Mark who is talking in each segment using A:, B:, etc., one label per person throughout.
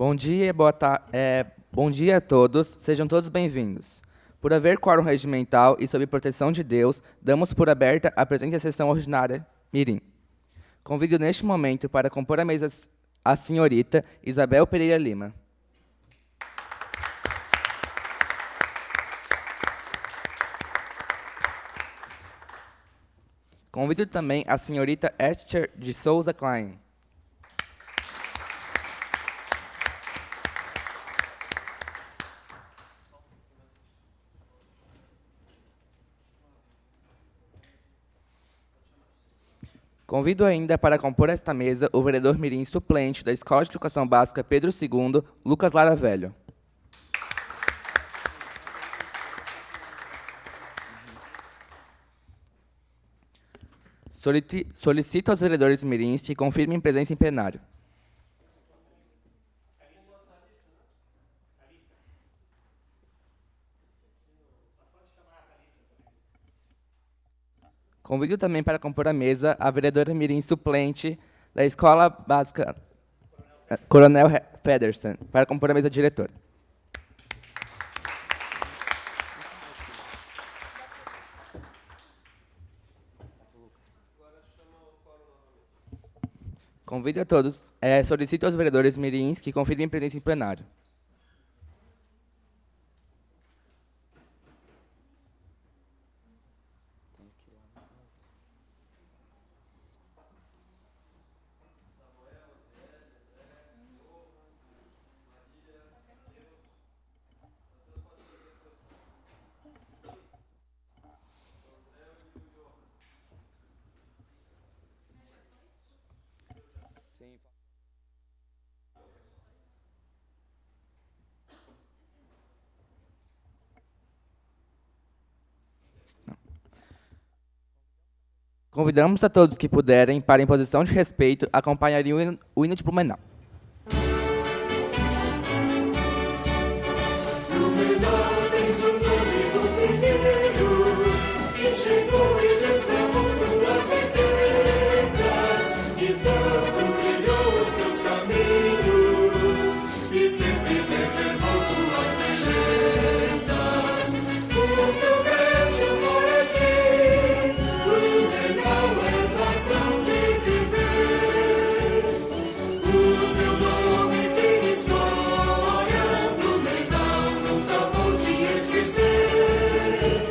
A: Bom dia a todos, sejam todos bem-vindos. Por haver quórum regimental e sob proteção de Deus, damos por aberta a presente sessão ordinária Mirim. Convido neste momento para compor a mesa a senhorita Isabel Pereira Lima. Convido também a senhorita Esther de Souza Klein. Convido ainda para compor esta mesa o vereador mirim suplente da Escola de Educação Básica Pedro II, Lucas Lara Velho. Solicito aos vereadores mirins que confirmem presença em plenário. Convido também para compor a mesa a vereadora mirim suplente da Escola Básica Coronel Federson, para compor a mesa diretora. Convido a todos, solicito aos vereadores mirins que confirmem presença em plenário. Convidamos a todos que puderem, para em posição de respeito, acompanharem o hino de Blumenau.
B: Blumenau tens o nome do primeiro, que chegou e desbravou tuas riquezas, e tanto brilhou os teus caminhos, e sempre preservou tuas belezas. O progresso mora aqui, Blumenau és razão de viver. O teu nome tem história, Blumenau nunca vou te esquecer.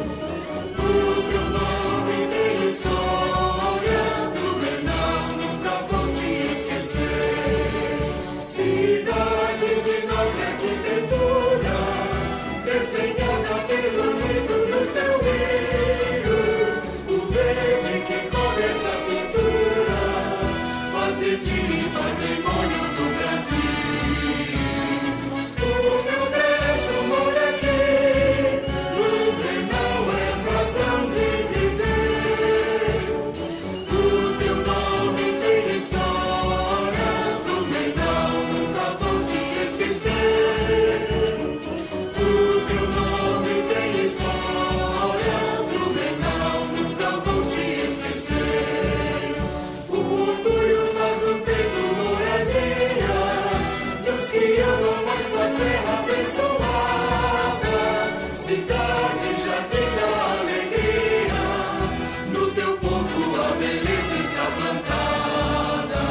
B: O teu nome tem história, Blumenau nunca vou te esquecer. Cidade de nobre arquitetura, desenhada pelo vento do teu rio. O verde que cobre essa pintura faz de ti patrimônio do Brasil. O progresso mora aqui, Blumenau és razão de viver. O teu nome tem história, Blumenau nunca vou te esquecer. O teu nome tem história, Blumenau nunca vou te esquecer. O orgulho faz no peito moradia dos que amam essa terra abençoada. Cidade, jardim da alegria, no teu povo a beleza está plantada.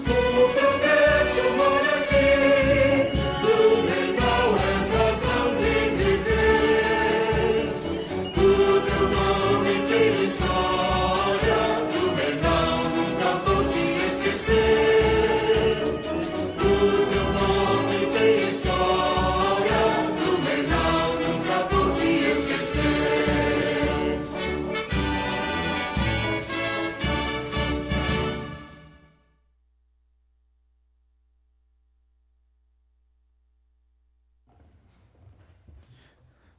B: O progresso mora aqui, Blumenau és razão de viver. O teu nome tem história, Blumenau nunca vou te esquecer. O teu nome tem história, Blumenau nunca vou te esquecer.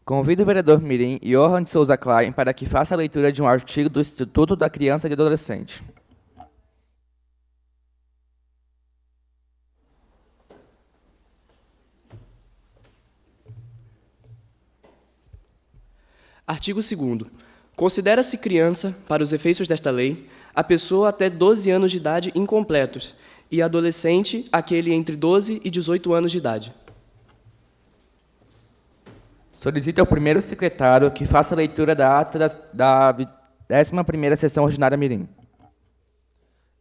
A: Convido o vereador mirim Johan de Souza Klein para que faça a leitura de um artigo do Instituto da Criança e do Adolescente.
C: Artigo 2º. Considera-se criança, para os efeitos desta lei, a pessoa até 12 anos de idade incompletos, e adolescente, aquele entre 12 e 18 anos de idade.
A: Solicito ao primeiro secretário que faça a leitura da ata da 11ª Sessão Ordinária Mirim.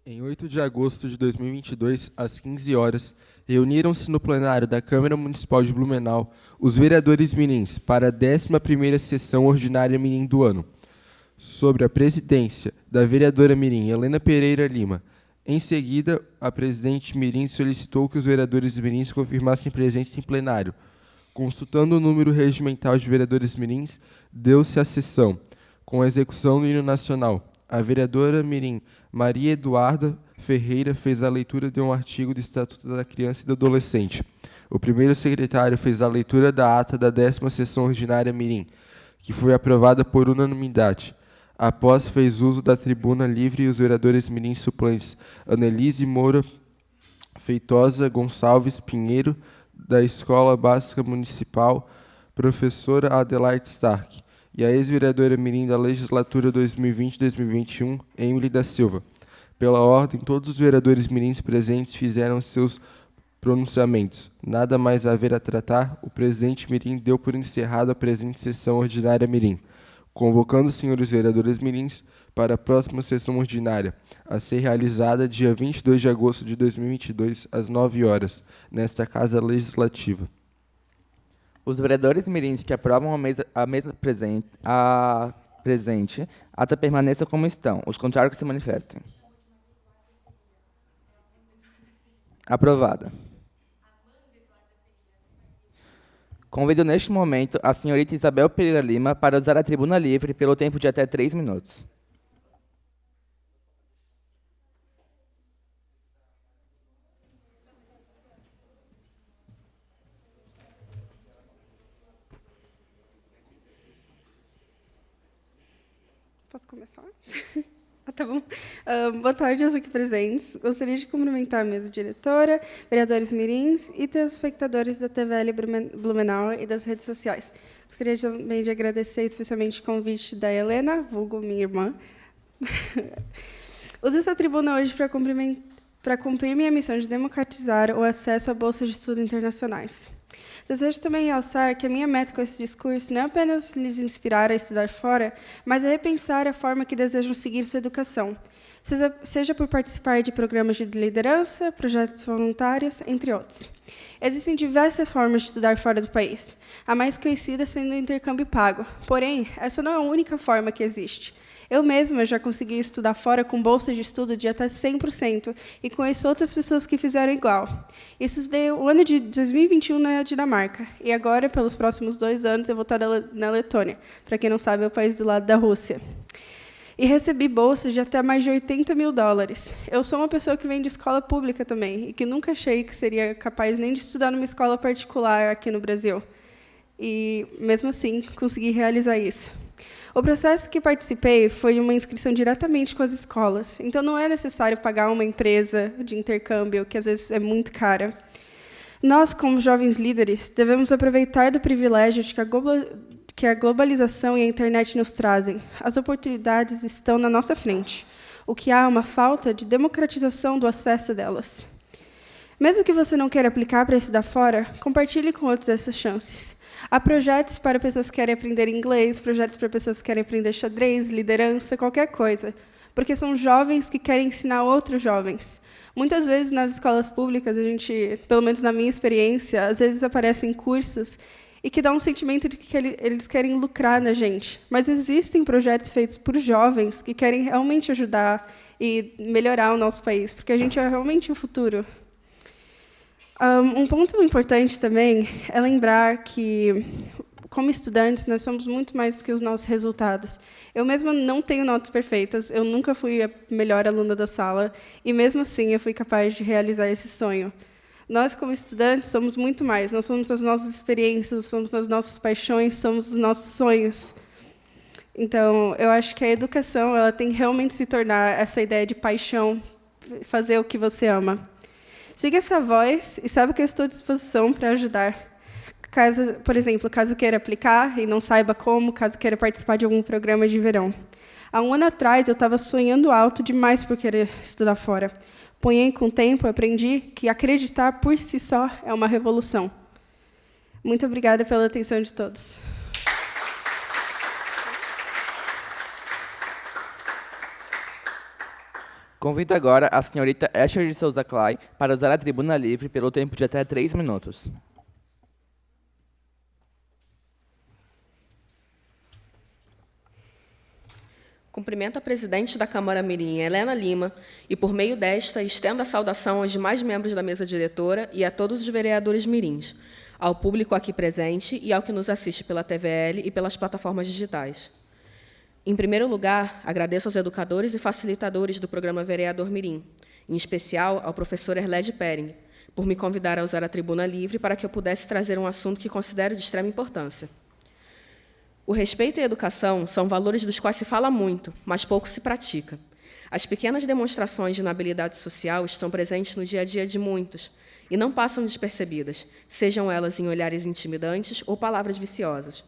D: Em 8 de agosto de 2022, às 15 horas, reuniram-se no plenário da Câmara Municipal de Blumenau os vereadores mirins para a 11ª Sessão Ordinária Mirim do ano, sob a presidência da vereadora mirim Helena Pereira Lima. Em seguida, a presidente mirim solicitou que os vereadores mirins confirmassem presença em plenário. Consultando o número regimental de vereadores mirins, deu-se a sessão, com a execução do hino nacional. A vereadora mirim Maria Eduarda Ferreira fez a leitura de um artigo do Estatuto da Criança e do Adolescente. O primeiro secretário fez a leitura da ata da 10ª Sessão Ordinária Mirim, que foi aprovada por unanimidade. Após, fez uso da tribuna livre e os vereadores mirim suplentes Annelise Moura Feitosa Gonçalves Pinheiro, da Escola Básica Municipal, professora Adelaide Stark, e a ex-vereadora mirim da legislatura 2020-2021, Emily da Silva. Pela ordem, todos os vereadores mirins presentes fizeram seus pronunciamentos. Nada mais a haver a tratar, o presidente mirim deu por encerrado a presente sessão ordinária mirim, convocando os senhores vereadores mirins para a próxima sessão ordinária, a ser realizada dia 22 de agosto de 2022, às 9 horas, nesta Casa Legislativa.
A: Os vereadores mirins que aprovam a mesa presente, ata permaneça como estão. Os contrários que se manifestem. Aprovada. Convido neste momento a senhorita Isabel Pereira Lima para usar a tribuna livre pelo tempo de até 3 minutos.
E: Posso começar? Tá bom. Boa tarde aos aqui presentes. Gostaria de cumprimentar a mesa diretora, vereadores mirins e telespectadores da TVL Blumenau e das redes sociais. Gostaria também de agradecer especialmente o convite da Helena, vulgo minha irmã. Uso essa tribuna hoje para cumprir minha missão de democratizar o acesso a bolsas de estudo internacionais. Desejo também realçar que a minha meta com esse discurso não é apenas lhes inspirar a estudar fora, mas a repensar a forma que desejam seguir sua educação, seja por participar de programas de liderança, projetos voluntários, entre outros. Existem diversas formas de estudar fora do país, a mais conhecida sendo o intercâmbio pago. Porém, essa não é a única forma que existe. Eu mesma já consegui estudar fora com bolsa de estudo de até 100% e conheço outras pessoas que fizeram igual. Isso estudei o ano de 2021 na Dinamarca e agora, pelos próximos 2 anos, eu vou estar na Letônia, para quem não sabe, é o país do lado da Rússia. E recebi bolsas de até mais de $80 mil. Eu sou uma pessoa que vem de escola pública também e que nunca achei que seria capaz nem de estudar numa escola particular aqui no Brasil. E, mesmo assim, consegui realizar isso. O processo que participei foi uma inscrição diretamente com as escolas, então não é necessário pagar uma empresa de intercâmbio, que às vezes é muito cara. Nós, como jovens líderes, devemos aproveitar do privilégio que a globalização e a internet nos trazem. As oportunidades estão na nossa frente. O que há é uma falta de democratização do acesso delas. Mesmo que você não queira aplicar para estudar fora, compartilhe com outros essas chances. Há projetos para pessoas que querem aprender inglês, projetos para pessoas que querem aprender xadrez, liderança, qualquer coisa, porque são jovens que querem ensinar outros jovens. Muitas vezes, nas escolas públicas, a gente, pelo menos na minha experiência, às vezes aparecem cursos e que dá um sentimento de que eles querem lucrar na gente. Mas existem projetos feitos por jovens que querem realmente ajudar e melhorar o nosso país, porque a gente é realmente o futuro. Um ponto importante também é lembrar que, como estudantes, nós somos muito mais do que os nossos resultados. Eu mesma não tenho notas perfeitas, eu nunca fui a melhor aluna da sala, e, mesmo assim, eu fui capaz de realizar esse sonho. Nós, como estudantes, somos muito mais. Nós somos as nossas experiências, somos as nossas paixões, somos os nossos sonhos. Então, eu acho que a educação ela tem que realmente se tornar essa ideia de paixão, fazer o que você ama. Siga essa voz e saiba que eu estou à disposição para ajudar. Por exemplo, caso queira aplicar e não saiba como, caso queira participar de algum programa de verão. Há um ano atrás, eu estava sonhando alto demais por querer estudar fora. Porém, com o tempo, aprendi que acreditar por si só é uma revolução. Muito obrigada pela atenção de todos.
A: Convido agora a senhorita Asher de Souza Clay para usar a tribuna livre pelo tempo de até 3 minutos.
F: Cumprimento a presidente da Câmara Mirim, Helena Lima, e, por meio desta, estendo a saudação aos demais membros da mesa diretora e a todos os vereadores mirins, ao público aqui presente e ao que nos assiste pela TVL e pelas plataformas digitais. Em primeiro lugar, agradeço aos educadores e facilitadores do programa Vereador Mirim, em especial ao professor Erled Pering, por me convidar a usar a tribuna livre para que eu pudesse trazer um assunto que considero de extrema importância. O respeito e a educação são valores dos quais se fala muito, mas pouco se pratica. As pequenas demonstrações de inabilidade social estão presentes no dia a dia de muitos e não passam despercebidas, sejam elas em olhares intimidantes ou palavras viciosas.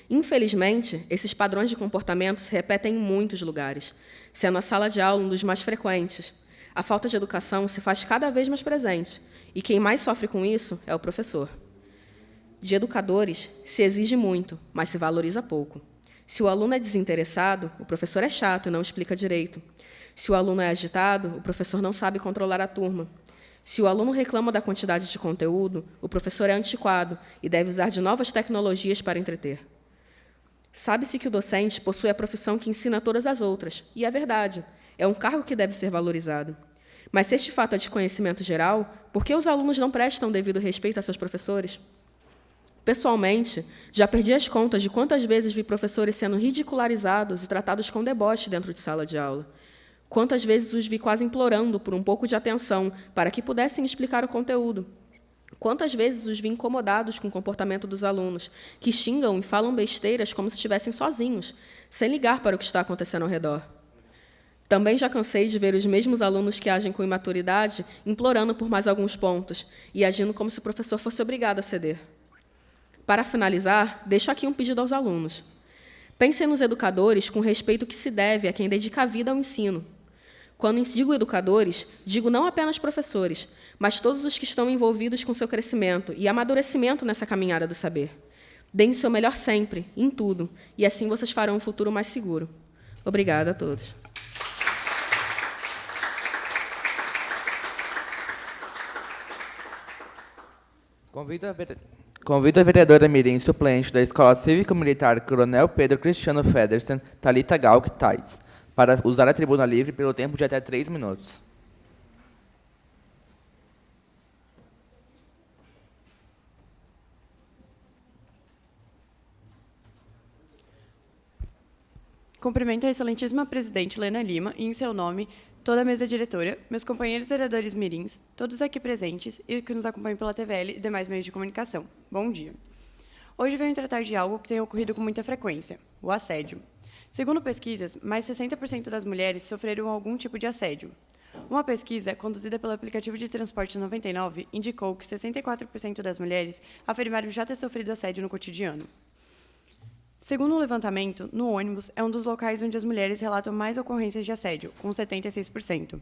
F: Infelizmente, esses padrões de comportamento se repetem em muitos lugares, sendo a sala de aula um dos mais frequentes. A falta de educação se faz cada vez mais presente, e quem mais sofre com isso é o professor. De educadores, se exige muito, mas se valoriza pouco. Se o aluno é desinteressado, o professor é chato e não explica direito. Se o aluno é agitado, o professor não sabe controlar a turma. Se o aluno reclama da quantidade de conteúdo, o professor é antiquado e deve usar de novas tecnologias para entreter. Sabe-se que o docente possui a profissão que ensina todas as outras, e é verdade, é um cargo que deve ser valorizado. Mas se este fato é de conhecimento geral, por que os alunos não prestam devido respeito a seus professores? Pessoalmente, já perdi as contas de quantas vezes vi professores sendo ridicularizados e tratados com deboche dentro de sala de aula. Quantas vezes os vi quase implorando por um pouco de atenção para que pudessem explicar o conteúdo. Quantas vezes os vi incomodados com o comportamento dos alunos, que xingam e falam besteiras como se estivessem sozinhos, sem ligar para o que está acontecendo ao redor. Também já cansei de ver os mesmos alunos que agem com imaturidade implorando por mais alguns pontos e agindo como se o professor fosse obrigado a ceder. Para finalizar, deixo aqui um pedido aos alunos. Pensem nos educadores com o respeito que se deve a quem dedica a vida ao ensino. Quando digo educadores, digo não apenas professores, mas todos os que estão envolvidos com seu crescimento e amadurecimento nessa caminhada do saber. Deem o seu melhor sempre, em tudo, e assim vocês farão um futuro mais seguro. Obrigada a todos.
A: Convido a vereadora mirim suplente da Escola Cívico-Militar Coronel Pedro Cristiano Federsen, Thalita Galk Tais, para usar a tribuna livre pelo tempo de até 3 minutos.
G: Cumprimento a excelentíssima presidente Helena Lima e, em seu nome, toda a mesa diretora, meus companheiros vereadores mirins, todos aqui presentes e que nos acompanham pela TVL e demais meios de comunicação. Bom dia. Hoje venho tratar de algo que tem ocorrido com muita frequência, o assédio. Segundo pesquisas, mais de 60% das mulheres sofreram algum tipo de assédio. Uma pesquisa conduzida pelo aplicativo de transporte 99 indicou que 64% das mulheres afirmaram já ter sofrido assédio no cotidiano. Segundo um levantamento, no ônibus é um dos locais onde as mulheres relatam mais ocorrências de assédio, com 76%.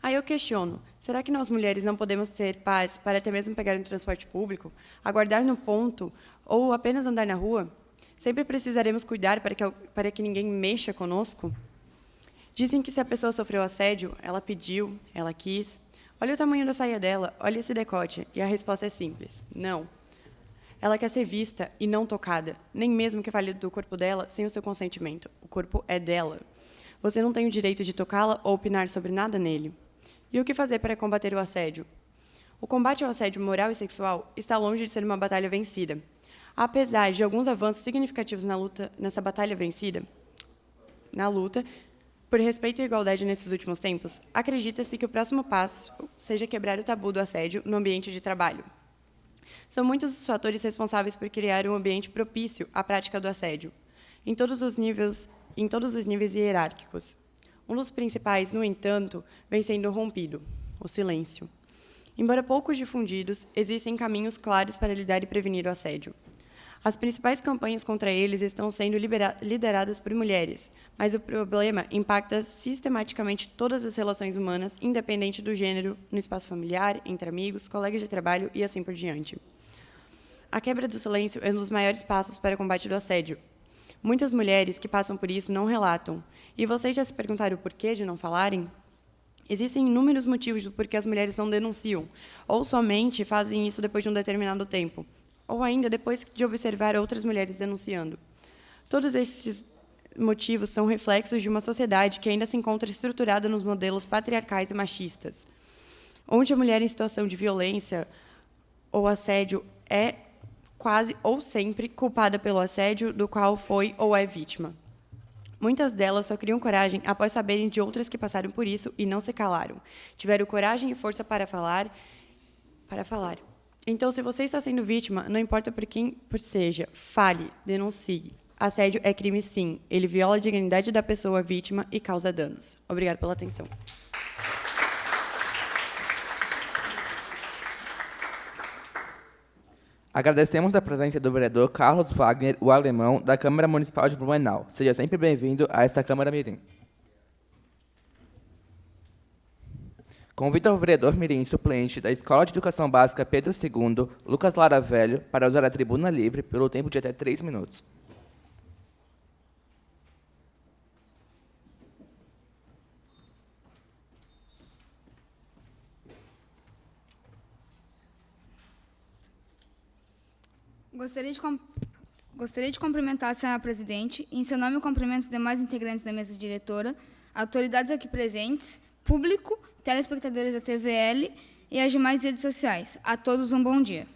G: Aí eu questiono, será que nós mulheres não podemos ter paz para até mesmo pegar um transporte público, aguardar no ponto ou apenas andar na rua? Sempre precisaremos cuidar para que ninguém mexa conosco? Dizem que se a pessoa sofreu assédio, ela pediu, ela quis. Olha o tamanho da saia dela, olha esse decote, e a resposta é simples, não. Ela quer ser vista e não tocada, nem mesmo que fale do corpo dela sem o seu consentimento. O corpo é dela. Você não tem o direito de tocá-la ou opinar sobre nada nele. E o que fazer para combater o assédio? O combate ao assédio moral e sexual está longe de ser uma batalha vencida. Apesar de alguns avanços significativos nessa batalha vencida, na luta por respeito e igualdade nesses últimos tempos, acredita-se que o próximo passo seja quebrar o tabu do assédio no ambiente de trabalho. São muitos os fatores responsáveis por criar um ambiente propício à prática do assédio, em todos os níveis hierárquicos. Um dos principais, no entanto, vem sendo rompido, o silêncio. Embora poucos difundidos, existem caminhos claros para lidar e prevenir o assédio. As principais campanhas contra eles estão sendo lideradas por mulheres, mas o problema impacta sistematicamente todas as relações humanas, independente do gênero, no espaço familiar, entre amigos, colegas de trabalho e assim por diante. A quebra do silêncio é um dos maiores passos para o combate do assédio. Muitas mulheres que passam por isso não relatam. E vocês já se perguntaram o porquê de não falarem? Existem inúmeros motivos do porquê as mulheres não denunciam, ou somente fazem isso depois de um determinado tempo, ou ainda depois de observar outras mulheres denunciando. Todos estes motivos são reflexos de uma sociedade que ainda se encontra estruturada nos modelos patriarcais e machistas, onde a mulher em situação de violência ou assédio é quase ou sempre culpada pelo assédio do qual foi ou é vítima. Muitas delas só criam coragem após saberem de outras que passaram por isso e não se calaram. Tiveram coragem e força para falar. Então, se você está sendo vítima, não importa por quem seja, fale, denuncie. Assédio é crime, sim. Ele viola a dignidade da pessoa vítima e causa danos. Obrigada pela atenção.
A: Agradecemos a presença do vereador Carlos Wagner, o alemão, da Câmara Municipal de Blumenau. Seja sempre bem-vindo a esta Câmara Mirim. Convido o vereador mirim suplente da Escola de Educação Básica Pedro II, Lucas Lara Velho, para usar a tribuna livre pelo tempo de até 3 minutos.
H: Gostaria de cumprimentar a senhora presidente e, em seu nome, cumprimento os demais integrantes da mesa diretora, autoridades aqui presentes, público, telespectadores da TVL e as demais redes sociais. A todos um bom dia.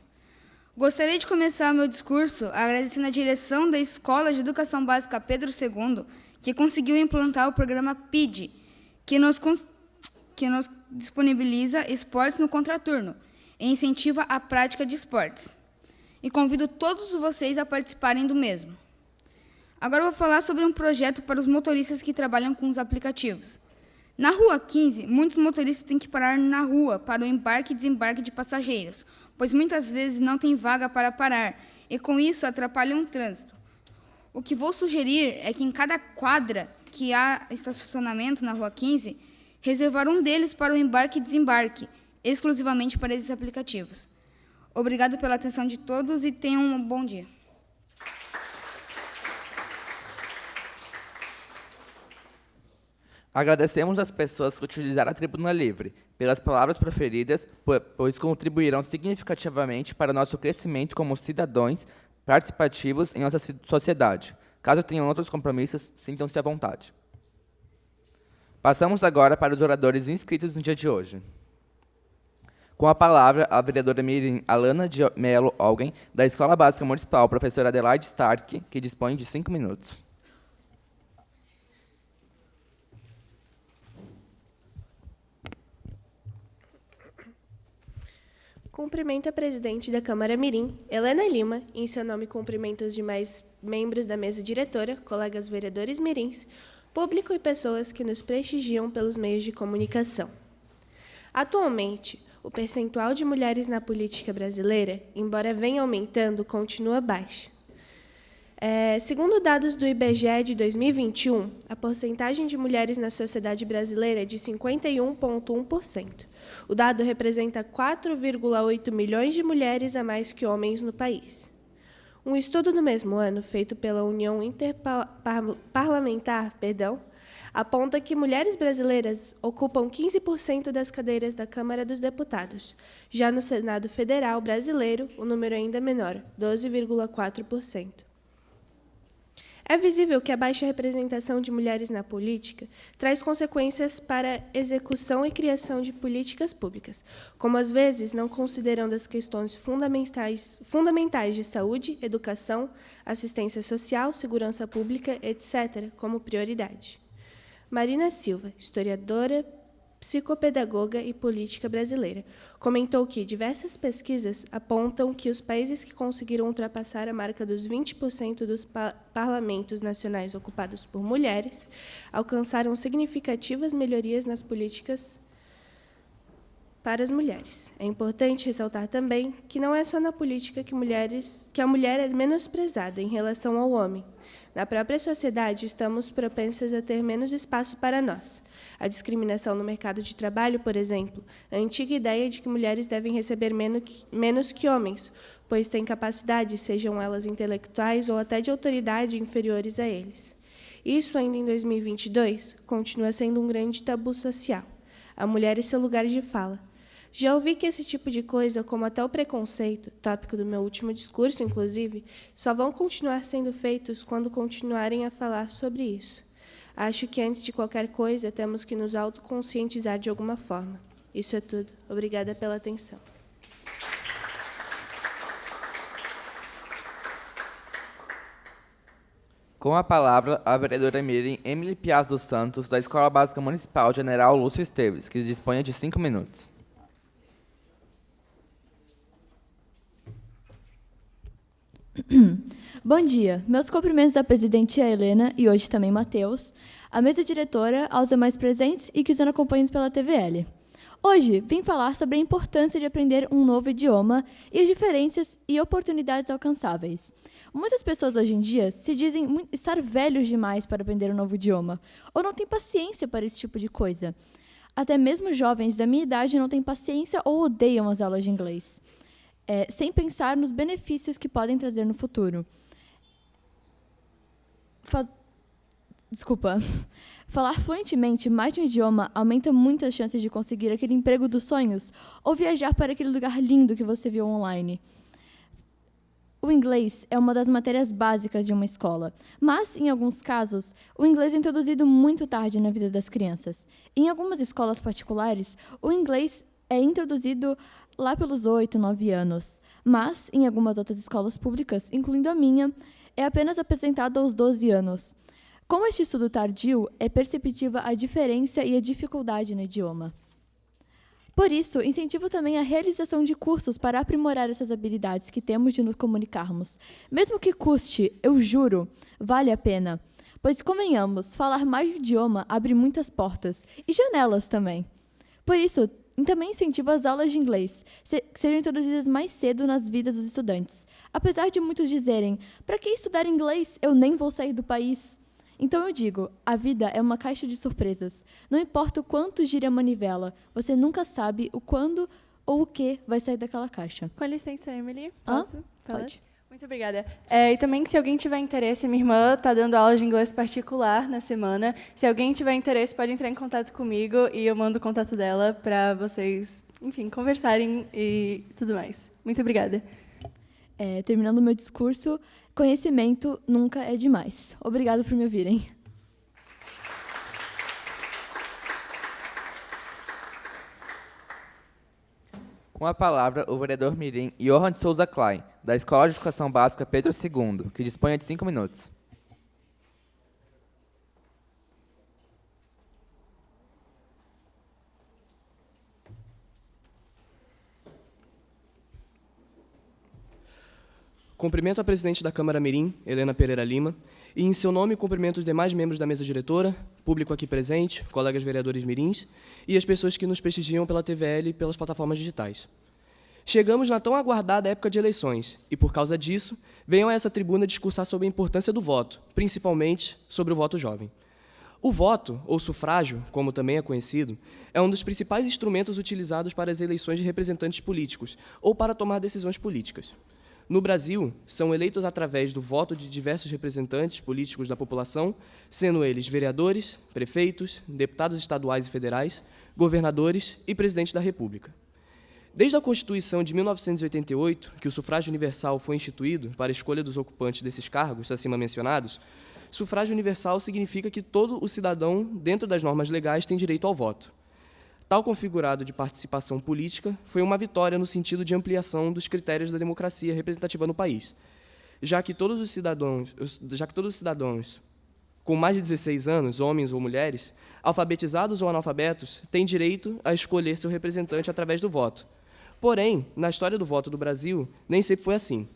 H: Gostaria de começar meu discurso agradecendo a direção da Escola de Educação Básica Pedro II, que conseguiu implantar o programa PID, que nos disponibiliza esportes no contraturno e incentiva a prática de esportes. E convido todos vocês a participarem do mesmo. Agora eu vou falar sobre um projeto para os motoristas que trabalham com os aplicativos. Na Rua 15, muitos motoristas têm que parar na rua para o embarque e desembarque de passageiros, pois muitas vezes não tem vaga para parar, e com isso atrapalham o trânsito. O que vou sugerir é que em cada quadra que há estacionamento na Rua 15, reservar um deles para o embarque e desembarque, exclusivamente para esses aplicativos. Obrigado pela atenção de todos e tenham um bom dia.
A: Agradecemos às pessoas que utilizaram a tribuna livre, pelas palavras proferidas, pois contribuirão significativamente para o nosso crescimento como cidadãos participativos em nossa sociedade. Caso tenham outros compromissos, sintam-se à vontade. Passamos agora para os oradores inscritos no dia de hoje. Com a palavra, a vereadora mirim Alana de Melo Olgen, da Escola Básica Municipal, professora Adelaide Stark, que dispõe de 5 minutos.
I: Cumprimento a presidente da Câmara Mirim, Helena Lima, e em seu nome cumprimento os demais membros da mesa diretora, colegas vereadores mirins, público e pessoas que nos prestigiam pelos meios de comunicação. Atualmente, o percentual de mulheres na política brasileira, embora venha aumentando, continua baixo. Segundo dados do IBGE de 2021, a porcentagem de mulheres na sociedade brasileira é de 51,1%. O dado representa 4,8 milhões de mulheres a mais que homens no país. Um estudo no mesmo ano, feito pela União Interparlamentar, aponta que mulheres brasileiras ocupam 15% das cadeiras da Câmara dos Deputados. Já no Senado Federal brasileiro, o número é ainda menor, 12,4%. É visível que a baixa representação de mulheres na política traz consequências para a execução e criação de políticas públicas, como às vezes não considerando as questões fundamentais de saúde, educação, assistência social, segurança pública, etc., como prioridade. Marina Silva, historiadora, psicopedagoga e política brasileira, comentou que diversas pesquisas apontam que os países que conseguiram ultrapassar a marca dos 20% dos parlamentos nacionais ocupados por mulheres alcançaram significativas melhorias nas políticas para as mulheres. É importante ressaltar também que não é só na política que a mulher é menosprezada em relação ao homem. Na própria sociedade, estamos propensas a ter menos espaço para nós. A discriminação no mercado de trabalho, por exemplo, a antiga ideia de que mulheres devem receber menos que homens, pois têm capacidades, sejam elas intelectuais ou até de autoridade, inferiores a eles. Isso, ainda em 2022, continua sendo um grande tabu social. A mulher e seu lugar de fala. Já ouvi que esse tipo de coisa, como até o preconceito, tópico do meu último discurso, inclusive, só vão continuar sendo feitos quando continuarem a falar sobre isso. Acho que, antes de qualquer coisa, temos que nos autoconscientizar de alguma forma. Isso é tudo. Obrigada pela atenção.
A: Com a palavra, a vereadora Mirim Emily Piaz dos Santos, da Escola Básica Municipal General Lúcio Esteves, que dispõe de 5 minutos.
J: Bom dia. Meus cumprimentos à presidente Helena e hoje também Matheus, à mesa diretora, aos demais presentes e que nos acompanham pela TVL. Hoje, vim falar sobre a importância de aprender um novo idioma e as diferenças e oportunidades alcançáveis. Muitas pessoas hoje em dia se dizem estar velhos demais para aprender um novo idioma, ou não têm paciência para esse tipo de coisa. Até mesmo jovens da minha idade não têm paciência ou odeiam as aulas de inglês, sem pensar nos benefícios que podem trazer no futuro. Falar fluentemente mais de um idioma aumenta muito as chances de conseguir aquele emprego dos sonhos ou viajar para aquele lugar lindo que você viu online. O inglês é uma das matérias básicas de uma escola, mas, em alguns casos, o inglês é introduzido muito tarde na vida das crianças. Em algumas escolas particulares, o inglês é introduzido lá pelos 8, 9 anos, mas, em algumas outras escolas públicas, incluindo a minha, é apenas apresentado aos 12 anos. Com este estudo tardio, é perceptível a diferença e a dificuldade no idioma. Por isso, incentivo também a realização de cursos para aprimorar essas habilidades que temos de nos comunicarmos. Mesmo que custe, eu juro, vale a pena. Pois, convenhamos, falar mais de idioma abre muitas portas, e janelas também. Por isso, também incentivo as aulas de inglês, que sejam introduzidas mais cedo nas vidas dos estudantes. Apesar de muitos dizerem, para que estudar inglês? Eu nem vou sair do país. Então eu digo, a vida é uma caixa de surpresas. Não importa o quanto gira a manivela, você nunca sabe o quando ou o que vai sair daquela caixa.
K: Com licença, Emily. Posso falar?
J: Pode.
K: Muito obrigada. E também, se alguém tiver interesse, minha irmã está dando aula de inglês particular na semana. Se alguém tiver interesse, pode entrar em contato comigo e eu mando o contato dela para vocês, enfim, conversarem e tudo mais. Muito obrigada.
J: Terminando o meu discurso, conhecimento nunca é demais. Obrigado por me ouvirem.
A: Com a palavra, o vereador Mirim Johan de Souza Klein, da Escola de Educação Básica Pedro II, que dispõe de 5 minutos.
C: Cumprimento a presidente da Câmara Mirim, Helena Pereira Lima, e, em seu nome, cumprimento os demais membros da mesa diretora, público aqui presente, colegas vereadores mirins e as pessoas que nos prestigiam pela TVL e pelas plataformas digitais. Chegamos na tão aguardada época de eleições e, por causa disso, venham a essa tribuna discursar sobre a importância do voto, principalmente sobre o voto jovem. O voto, ou sufrágio, como também é conhecido, é um dos principais instrumentos utilizados para as eleições de representantes políticos ou para tomar decisões políticas. No Brasil, são eleitos através do voto de diversos representantes políticos da população, sendo eles vereadores, prefeitos, deputados estaduais e federais, governadores e presidente da República. Desde a Constituição de 1988, que o sufrágio universal foi instituído para a escolha dos ocupantes desses cargos acima mencionados, sufrágio universal significa que todo o cidadão, dentro das normas legais, tem direito ao voto. Tal configurado de participação política foi uma vitória no sentido de ampliação dos critérios da democracia representativa no país, já que todos os cidadãos com mais de 16 anos, homens ou mulheres, alfabetizados ou analfabetos, têm direito a escolher seu representante através do voto. Porém, na história do voto do Brasil, nem sempre foi assim.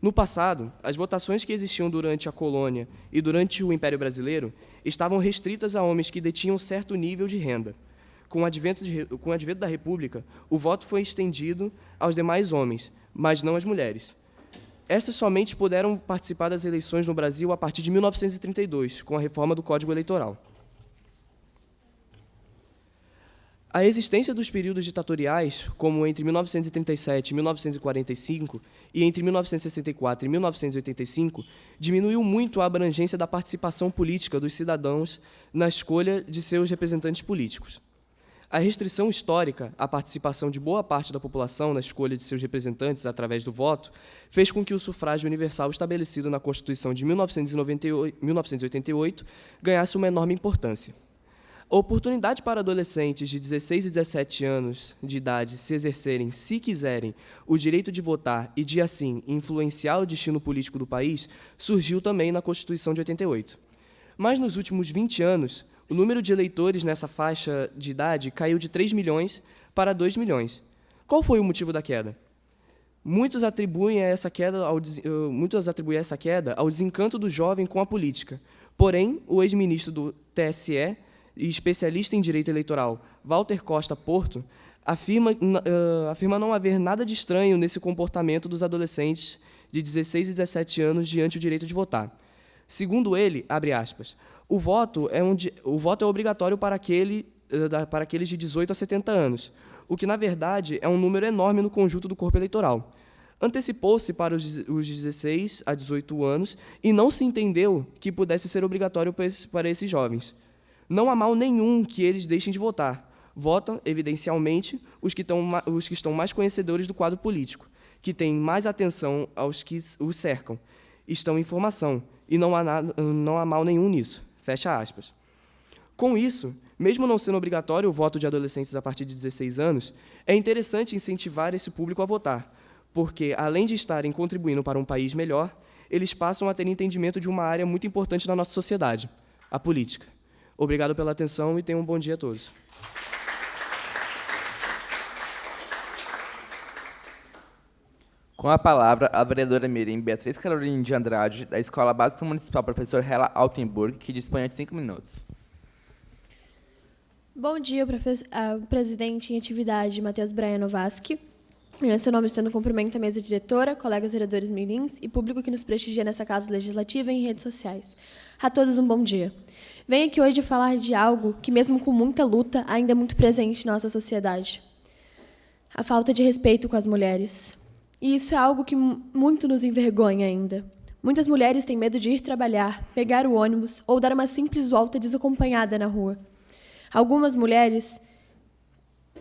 C: No passado, as votações que existiam durante a colônia e durante o Império Brasileiro estavam restritas a homens que detinham certo nível de renda. com o advento da República, o voto foi estendido aos demais homens, mas não às mulheres. Estas somente puderam participar das eleições no Brasil a partir de 1932, com a reforma do Código Eleitoral. A existência dos períodos ditatoriais, como entre 1937 e 1945 e entre 1964 e 1985, diminuiu muito a abrangência da participação política dos cidadãos na escolha de seus representantes políticos. A restrição histórica à participação de boa parte da população na escolha de seus representantes através do voto fez com que o sufrágio universal estabelecido na Constituição de 1988 ganhasse uma enorme importância. A oportunidade para adolescentes de 16 e 17 anos de idade se exercerem, se quiserem, o direito de votar e, de assim, influenciar o destino político do país, surgiu também na Constituição de 88. Mas, nos últimos 20 anos, o número de eleitores nessa faixa de idade caiu de 3 milhões para 2 milhões. Qual foi o motivo da queda? Muitos atribuem essa queda ao desencanto do jovem com a política. Porém, o ex-ministro do TSE e especialista em direito eleitoral, Walter Costa Porto, afirma não haver nada de estranho nesse comportamento dos adolescentes de 16 e 17 anos diante do direito de votar. Segundo ele, abre aspas, o voto é obrigatório para aqueles de 18 a 70 anos, o que, na verdade, é um número enorme no conjunto do corpo eleitoral. Antecipou-se para os 16 a 18 anos e não se entendeu que pudesse ser obrigatório para esses jovens. Não há mal nenhum que eles deixem de votar. Votam, evidencialmente, os que estão mais conhecedores do quadro político, que têm mais atenção aos que os cercam, estão em formação, e não há mal nenhum nisso. Fecha aspas. Com isso, mesmo não sendo obrigatório o voto de adolescentes a partir de 16 anos, é interessante incentivar esse público a votar, porque, além de estarem contribuindo para um país melhor, eles passam a ter entendimento de uma área muito importante da nossa sociedade, a política. Obrigado pela atenção e tenham um bom dia a todos.
A: Com a palavra, a vereadora mirim Beatriz Carolina de Andrade, da Escola Básica Municipal Professor Hela Altenburg, que dispõe de 5 minutos.
L: Bom dia, presidente em atividade, Matheus Braiano Vasque. Em seu nome, estendo cumprimento a mesa diretora, colegas vereadores mirins e público que nos prestigia nessa casa legislativa e em redes sociais. A todos um bom dia. Venho aqui hoje falar de algo que, mesmo com muita luta, ainda é muito presente na nossa sociedade. A falta de respeito com as mulheres. E isso é algo que muito nos envergonha ainda. Muitas mulheres têm medo de ir trabalhar, pegar o ônibus ou dar uma simples volta desacompanhada na rua. Algumas mulheres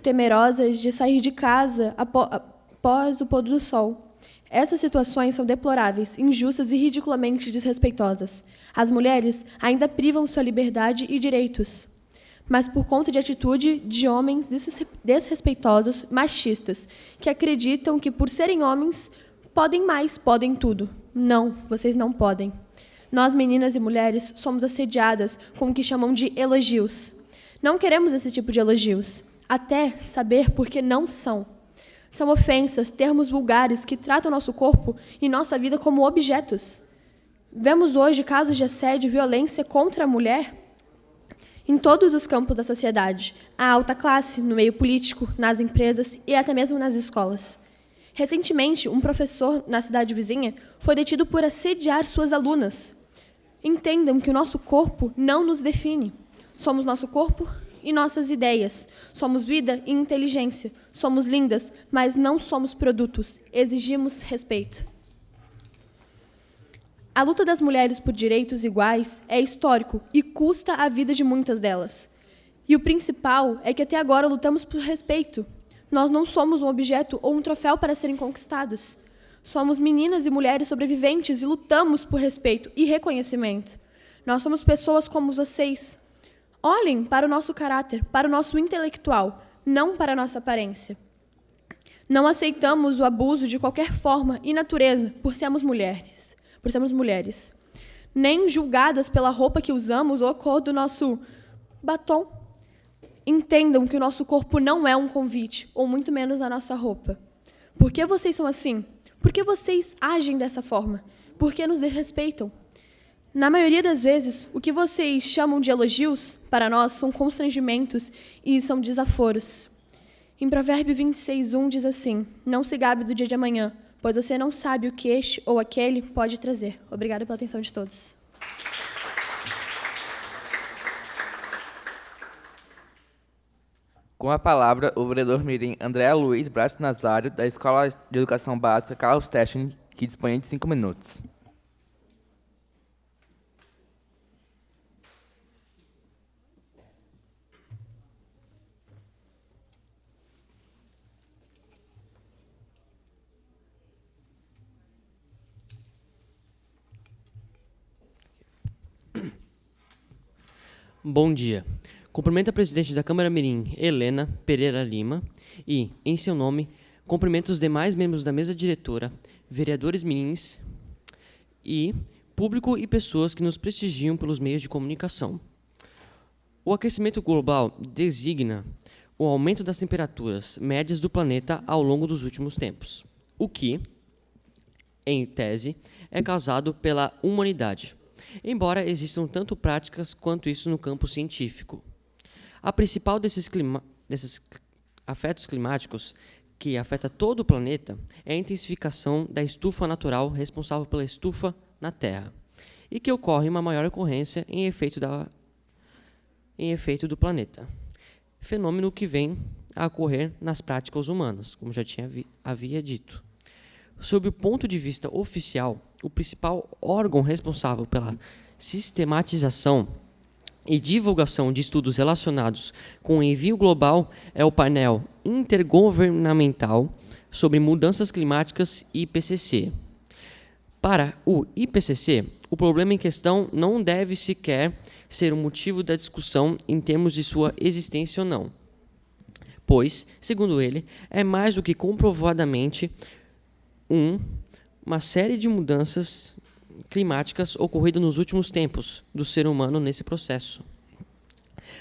L: temerosas de sair de casa após o pôr do sol. Essas situações são deploráveis, injustas e ridiculamente desrespeitosas. As mulheres ainda privam sua liberdade e direitos, mas por conta de atitude de homens desrespeitosos, machistas, que acreditam que, por serem homens, podem mais, podem tudo. Não, vocês não podem. Nós, meninas e mulheres, somos assediadas com o que chamam de elogios. Não queremos esse tipo de elogios, até saber por que não são. São ofensas, termos vulgares que tratam nosso corpo e nossa vida como objetos. Vemos hoje casos de assédio e violência contra a mulher em todos os campos da sociedade, a alta classe, no meio político, nas empresas e até mesmo nas escolas. Recentemente, um professor na cidade vizinha foi detido por assediar suas alunas. Entendam que o nosso corpo não nos define. Somos nosso corpo e nossas ideias. Somos vida e inteligência. Somos lindas, mas não somos produtos. Exigimos respeito. A luta das mulheres por direitos iguais é histórico e custa a vida de muitas delas. E o principal é que até agora lutamos por respeito. Nós não somos um objeto ou um troféu para serem conquistados. Somos meninas e mulheres sobreviventes e lutamos por respeito e reconhecimento. Nós somos pessoas como vocês. Olhem para o nosso caráter, para o nosso intelectual, não para a nossa aparência. Não aceitamos o abuso de qualquer forma e natureza por sermos mulheres. Nem julgadas pela roupa que usamos ou a cor do nosso batom. Entendam que o nosso corpo não é um convite, ou muito menos a nossa roupa. Por que vocês são assim? Por que vocês agem dessa forma? Por que nos desrespeitam?
I: Na maioria das vezes, o que vocês chamam de elogios, para nós, são constrangimentos e são desaforos. Em Provérbio 26:1 diz assim: não se gabe do dia de amanhã, pois você não sabe o que este ou aquele pode trazer. Obrigada pela atenção de todos.
A: Com a palavra, o vereador mirim André Luiz Braz Nazário, da Escola de Educação Básica Carlos Techni, que dispõe de 5 minutos.
M: Bom dia. Cumprimento a presidente da Câmara Mirim, Helena Pereira Lima, e, em seu nome, cumprimento os demais membros da mesa diretora, vereadores mirins e público e pessoas que nos prestigiam pelos meios de comunicação. O aquecimento global designa o aumento das temperaturas médias do planeta ao longo dos últimos tempos, o que, em tese, é causado pela humanidade, embora existam tanto práticas quanto isso no campo científico. A principal desses afetos climáticos que afeta todo o planeta é a intensificação da estufa natural responsável pela estufa na Terra, e que ocorre uma maior ocorrência em efeito do planeta. Fenômeno que vem a ocorrer nas práticas humanas, como já havia dito. Sob o ponto de vista oficial, o principal órgão responsável pela sistematização e divulgação de estudos relacionados com o envio global é o painel intergovernamental sobre mudanças climáticas IPCC. Para o IPCC, o problema em questão não deve sequer ser um motivo da discussão em termos de sua existência ou não, pois, segundo ele, é mais do que comprovadamente uma série de mudanças climáticas ocorridas nos últimos tempos do ser humano nesse processo.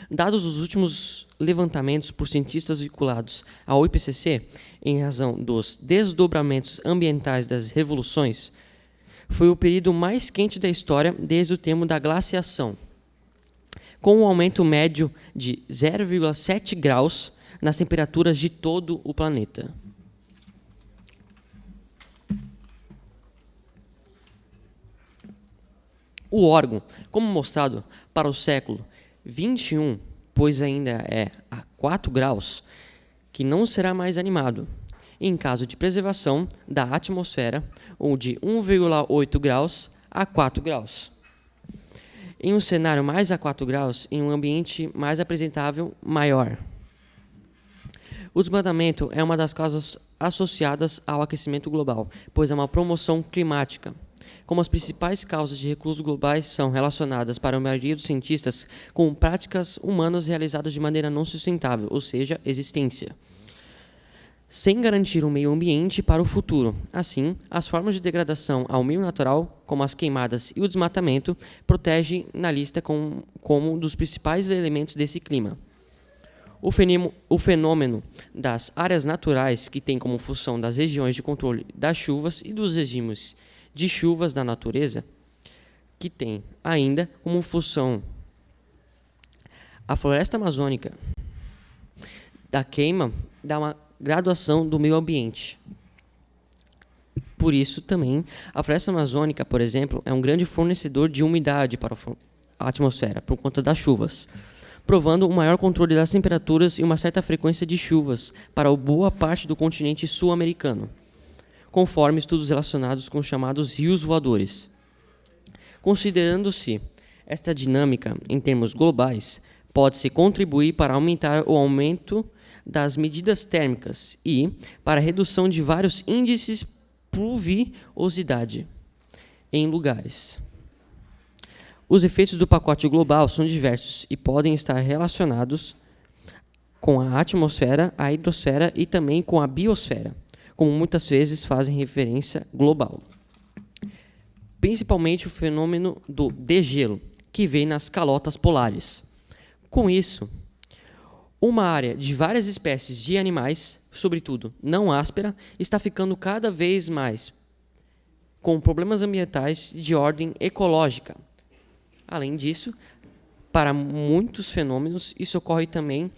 M: Dados os últimos levantamentos por cientistas vinculados ao IPCC, em razão dos desdobramentos ambientais das revoluções, foi o período mais quente da história desde o tempo da glaciação, com um aumento médio de 0,7 graus nas temperaturas de todo o planeta. O órgão, como mostrado para o século XXI, pois ainda é a 4 graus, que não será mais animado, em caso de preservação da atmosfera, ou de 1,8 graus a 4 graus. Em um cenário mais a 4 graus, em um ambiente mais apresentável, maior. O desmatamento é uma das causas associadas ao aquecimento global, pois é uma promoção climática. Como as principais causas de reclusos globais são relacionadas, para a maioria dos cientistas, com práticas humanas realizadas de maneira não sustentável, ou seja, existência, sem garantir um meio ambiente para o futuro. Assim, as formas de degradação ao meio natural, como as queimadas e o desmatamento, protegem na lista como um dos principais elementos desse clima. O fenômeno das áreas naturais, que tem como função das regiões de controle das chuvas e dos regimes de chuvas da natureza, que tem ainda como função a floresta amazônica, da queima, dá uma graduação do meio ambiente. Por isso, também, a floresta amazônica, por exemplo, é um grande fornecedor de umidade para a atmosfera, por conta das chuvas, provando um maior controle das temperaturas e uma certa frequência de chuvas para boa parte do continente sul-americano, conforme estudos relacionados com os chamados rios voadores. Considerando-se esta dinâmica em termos globais, pode-se contribuir para aumentar o aumento das medidas térmicas e para a redução de vários índices pluviosidade em lugares. Os efeitos do pacote global são diversos e podem estar relacionados com a atmosfera, a hidrosfera e também com a biosfera, como muitas vezes fazem referência global. Principalmente o fenômeno do degelo, que vem nas calotas polares. Com isso, uma área de várias espécies de animais, sobretudo não áspera, está ficando cada vez mais com problemas ambientais de ordem ecológica, Além disso, para muitos fenômenos, isso ocorre também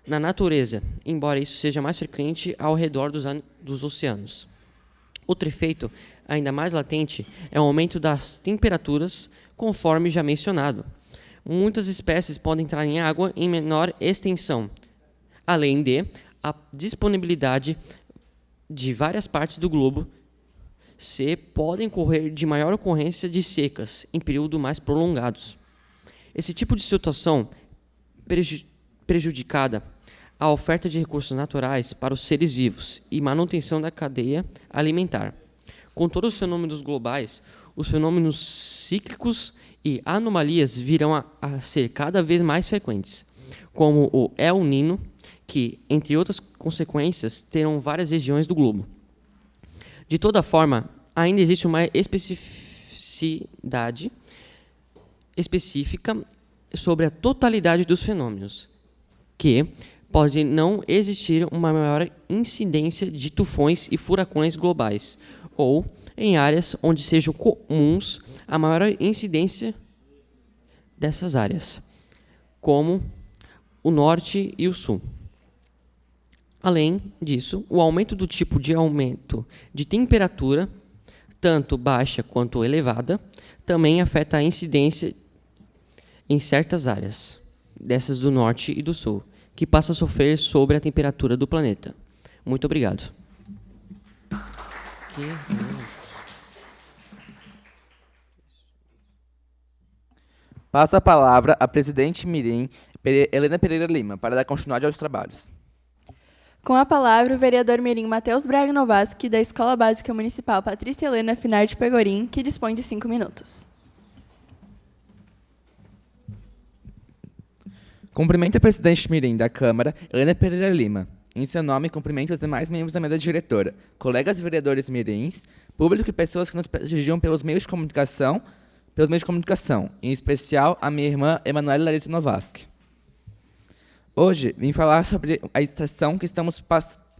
M: na natureza, embora isso seja mais frequente ao redor dos oceanos. Outro efeito, ainda mais latente, é o aumento das temperaturas, conforme já mencionado. Muitas espécies podem entrar em água em menor extensão, além de a disponibilidade de várias partes do globo podem correr de maior ocorrência de secas em períodos mais prolongados. Esse tipo de situação prejudicada a oferta de recursos naturais para os seres vivos e manutenção da cadeia alimentar. Com todos os fenômenos globais, os fenômenos cíclicos e anomalias virão a ser cada vez mais frequentes, como o El Niño, que, entre outras consequências, terão várias regiões do globo. De toda forma, ainda existe uma especificidade específica sobre a totalidade dos fenômenos, que pode não existir uma maior incidência de tufões e furacões globais, ou em áreas onde sejam comuns a maior incidência dessas áreas, como o norte e o sul. Além disso, o aumento do tipo de aumento de temperatura, tanto baixa quanto elevada, também afeta a incidência em certas áreas, dessas do norte e do sul, que passa a sofrer sobre a temperatura do planeta. Muito obrigado.
A: Passo a palavra à presidente Mirim, Helena Pereira Lima, para dar continuidade aos trabalhos.
K: Com a palavra, o vereador mirim Matheus Braga Novaski, da Escola Básica Municipal Patrícia Helena Finardi Pegorim, que dispõe de 5 minutos.
A: Cumprimento a presidente mirim da Câmara, Helena Pereira Lima. Em seu nome, cumprimento os demais membros da mesa diretora, colegas vereadores mirins, público e pessoas que nos prestigiam pelos meios de comunicação, em especial a minha irmã Emanuela Larissa Novaski. Hoje, vim falar sobre a estação que estamos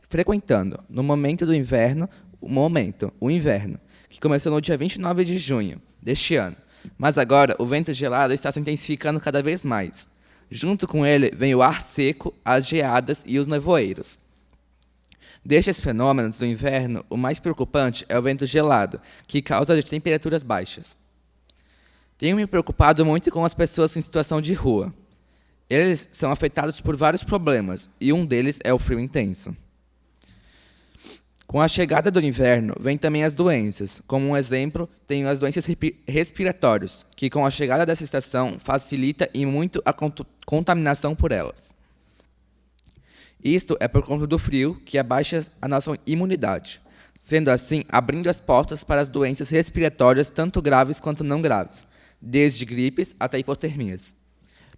A: frequentando, no momento do inverno, o inverno, que começou no dia 29 de junho deste ano. Mas agora, o vento gelado está se intensificando cada vez mais. Junto com ele, vem o ar seco, as geadas e os nevoeiros. Destes fenômenos do inverno, o mais preocupante é o vento gelado, que causa temperaturas baixas. Tenho me preocupado muito com as pessoas em situação de rua. Eles são afetados por vários problemas, e um deles é o frio intenso. Com a chegada do inverno, vem também as doenças. Como um exemplo, tenho as doenças respiratórias, que com a chegada dessa estação facilita e muito a contaminação por elas. Isto é por conta do frio, que abaixa a nossa imunidade, sendo assim, abrindo as portas para as doenças respiratórias, tanto graves quanto não graves, desde gripes até hipotermias.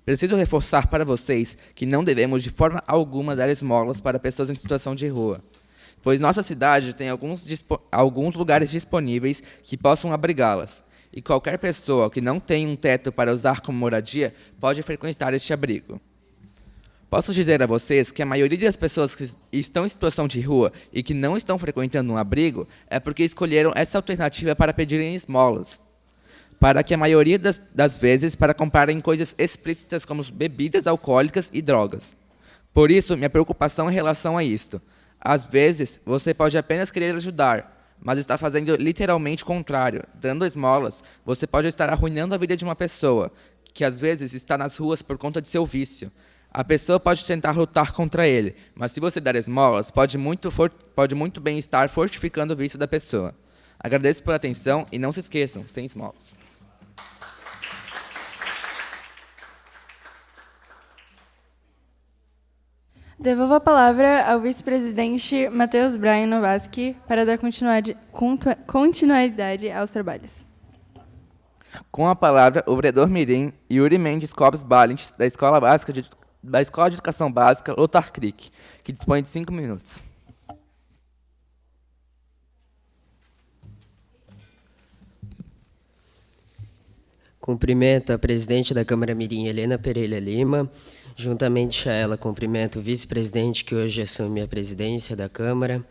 A: Preciso reforçar para vocês que não devemos de forma alguma dar esmolas para pessoas em situação de rua, pois nossa cidade tem alguns lugares disponíveis que possam abrigá-las, e qualquer pessoa que não tem um teto para usar como moradia pode frequentar este abrigo. Posso dizer a vocês que a maioria das pessoas que estão em situação de rua e que não estão frequentando um abrigo é porque escolheram essa alternativa para pedirem esmolas, para que a maioria das vezes para comprarem coisas explícitas como bebidas alcoólicas e drogas. Por isso, minha preocupação em relação a isto. Às vezes, você pode apenas querer ajudar, mas está fazendo literalmente o contrário. Dando esmolas, você pode estar arruinando a vida de uma pessoa, que às vezes está nas ruas por conta de seu vício. A pessoa pode tentar lutar contra ele, mas se você der esmolas, pode muito bem estar fortificando o vício da pessoa. Agradeço pela atenção e não se esqueçam, sem esmolas.
K: Devolvo a palavra ao vice-presidente Matheus Braga Novaski para dar continuidade aos trabalhos.
A: Com a palavra, o vereador mirim Yuri Mendes Copes Balint, da Escola de Educação Básica Lothar Crick, que dispõe de 5 minutos.
N: Cumprimento a presidente da Câmara Mirim, Helena Pereira Lima. Juntamente a ela, cumprimento o vice-presidente, que hoje assume a presidência da Câmara.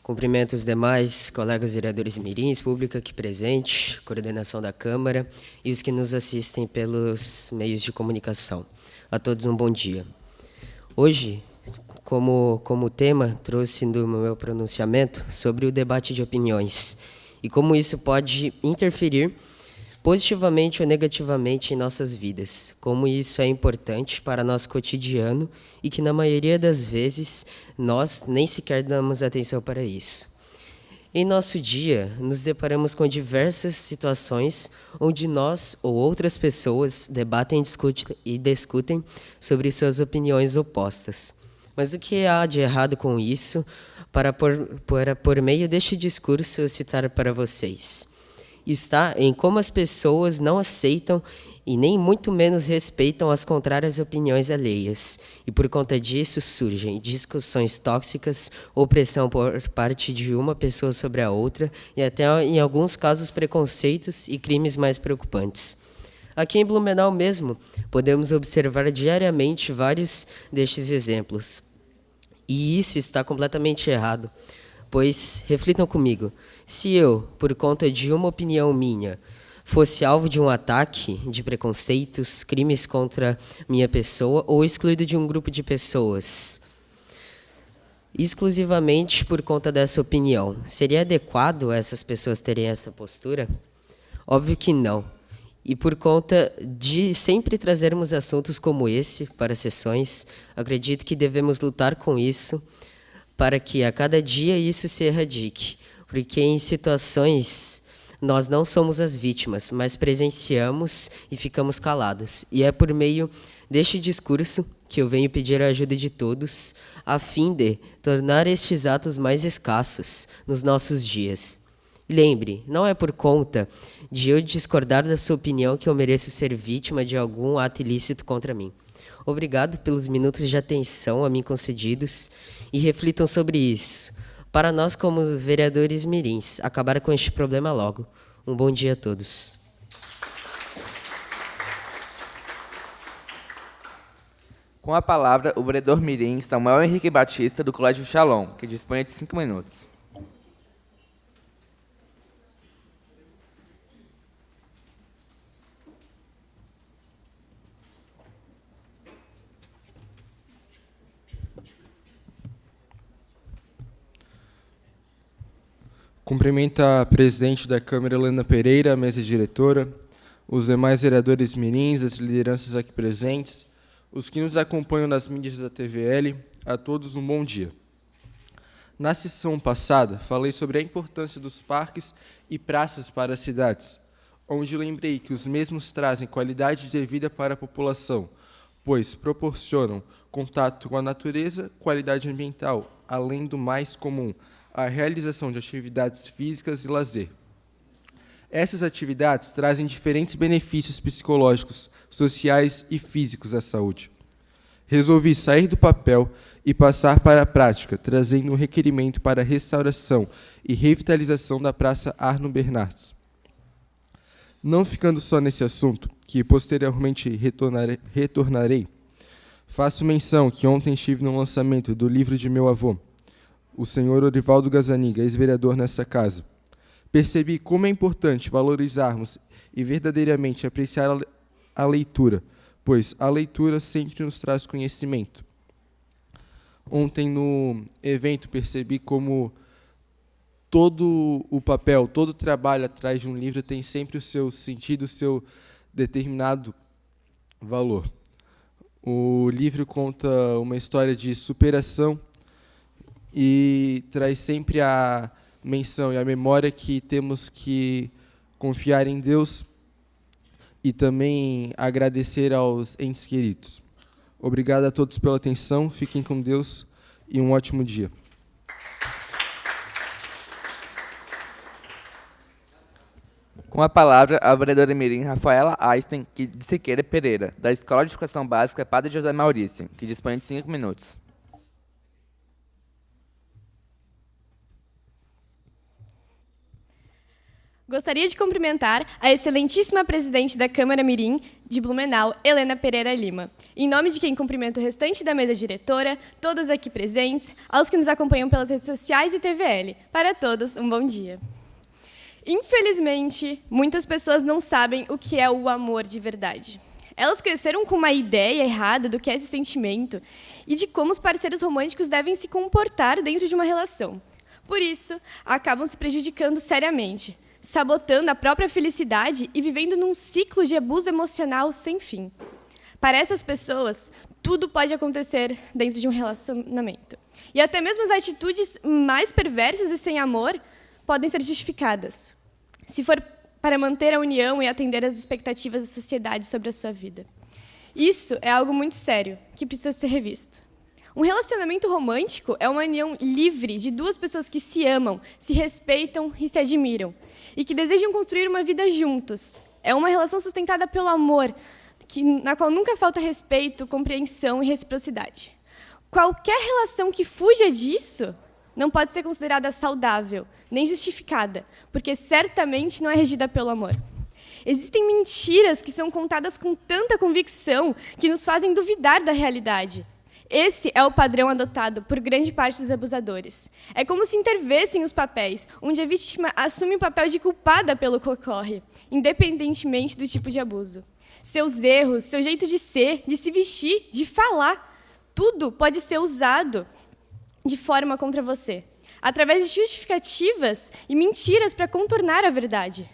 N: Cumprimento os demais colegas vereadores mirins, público aqui presente, coordenação da Câmara e os que nos assistem pelos meios de comunicação. A todos um bom dia. Hoje, como tema, trouxe no meu pronunciamento sobre o debate de opiniões e como isso pode interferir positivamente ou negativamente em nossas vidas, como isso é importante para nosso cotidiano e que, na maioria das vezes, nós nem sequer damos atenção para isso. Em nosso dia, nos deparamos com diversas situações onde nós ou outras pessoas debatem e discutem sobre suas opiniões opostas. Mas o que há de errado com isso, para por meio deste discurso eu citar para vocês? Está em como as pessoas não aceitam e nem muito menos respeitam as contrárias opiniões alheias. E por conta disso surgem discussões tóxicas, opressão por parte de uma pessoa sobre a outra e até, em alguns casos, preconceitos e crimes mais preocupantes. Aqui em Blumenau mesmo, podemos observar diariamente vários destes exemplos. E isso está completamente errado, pois, reflitam comigo, se eu, por conta de uma opinião minha, fosse alvo de um ataque de preconceitos, crimes contra minha pessoa ou excluído de um grupo de pessoas, exclusivamente por conta dessa opinião, seria adequado essas pessoas terem essa postura? Óbvio que não. E por conta de sempre trazermos assuntos como esse para sessões, acredito que devemos lutar com isso para que a cada dia isso se erradique. Porque em situações nós não somos as vítimas, mas presenciamos e ficamos calados. E é por meio deste discurso que eu venho pedir a ajuda de todos, a fim de tornar estes atos mais escassos nos nossos dias. Lembre, não é por conta de eu discordar da sua opinião que eu mereço ser vítima de algum ato ilícito contra mim. Obrigado pelos minutos de atenção a mim concedidos e reflitam sobre isso. Para nós, como vereadores mirins, acabar com este problema logo. Um bom dia a todos.
A: Com a palavra, o vereador mirim Samuel Henrique Batista, do Colégio Shalom, que dispõe de 5 minutos.
D: Cumprimento a presidente da Câmara, Helena Pereira, a mesa diretora, os demais vereadores mirins, as lideranças aqui presentes, os que nos acompanham nas mídias da TVL, a todos um bom dia. Na sessão passada, falei sobre a importância dos parques e praças para as cidades, onde lembrei que os mesmos trazem qualidade de vida para a população, pois proporcionam contato com a natureza, qualidade ambiental, além do mais comum, a realização de atividades físicas e lazer. Essas atividades trazem diferentes benefícios psicológicos, sociais e físicos à saúde. Resolvi sair do papel e passar para a prática, trazendo um requerimento para a restauração e revitalização da Praça Arno Bernardes. Não ficando só nesse assunto, que posteriormente retornarei, faço menção que ontem estive no lançamento do livro de meu avô, o senhor Orivaldo Gazzaniga, ex-vereador nessa casa. Percebi como é importante valorizarmos e verdadeiramente apreciar a leitura, pois a leitura sempre nos traz conhecimento. Ontem, no evento, percebi como todo o papel, todo o trabalho atrás de um livro tem sempre o seu sentido, o seu determinado valor. O livro conta uma história de superação e traz sempre a menção e a memória que temos que confiar em Deus e também agradecer aos entes queridos. Obrigado a todos pela atenção, fiquem com Deus e um ótimo dia.
A: Com a palavra, a vereadora mirim Rafaela Einstein de Siqueira Pereira, da Escola de Educação Básica Padre José Maurício, que dispõe de 5 minutos.
O: Gostaria de cumprimentar a excelentíssima presidente da Câmara Mirim de Blumenau, Helena Pereira Lima. Em nome de quem cumprimento o restante da mesa diretora, todos aqui presentes, aos que nos acompanham pelas redes sociais e TVL. Para todos, um bom dia. Infelizmente, muitas pessoas não sabem o que é o amor de verdade. Elas cresceram com uma ideia errada do que é esse sentimento e de como os parceiros românticos devem se comportar dentro de uma relação. Por isso, acabam se prejudicando seriamente, sabotando a própria felicidade e vivendo num ciclo de abuso emocional sem fim. Para essas pessoas, tudo pode acontecer dentro de um relacionamento. E até mesmo as atitudes mais perversas e sem amor podem ser justificadas, se for para manter a união e atender às expectativas da sociedade sobre a sua vida. Isso é algo muito sério, que precisa ser revisto. Um relacionamento romântico é uma união livre de duas pessoas que se amam, se respeitam e se admiram, e que desejam construir uma vida juntos. É uma relação sustentada pelo amor, na qual nunca falta respeito, compreensão e reciprocidade. Qualquer relação que fuja disso não pode ser considerada saudável, nem justificada, porque certamente não é regida pelo amor. Existem mentiras que são contadas com tanta convicção que nos fazem duvidar da realidade. Esse é o padrão adotado por grande parte dos abusadores. É como se intervessem os papéis, onde a vítima assume o papel de culpada pelo que ocorre, independentemente do tipo de abuso. Seus erros, seu jeito de ser, de se vestir, de falar, tudo pode ser usado de forma contra você, através de justificativas e mentiras para contornar a verdade.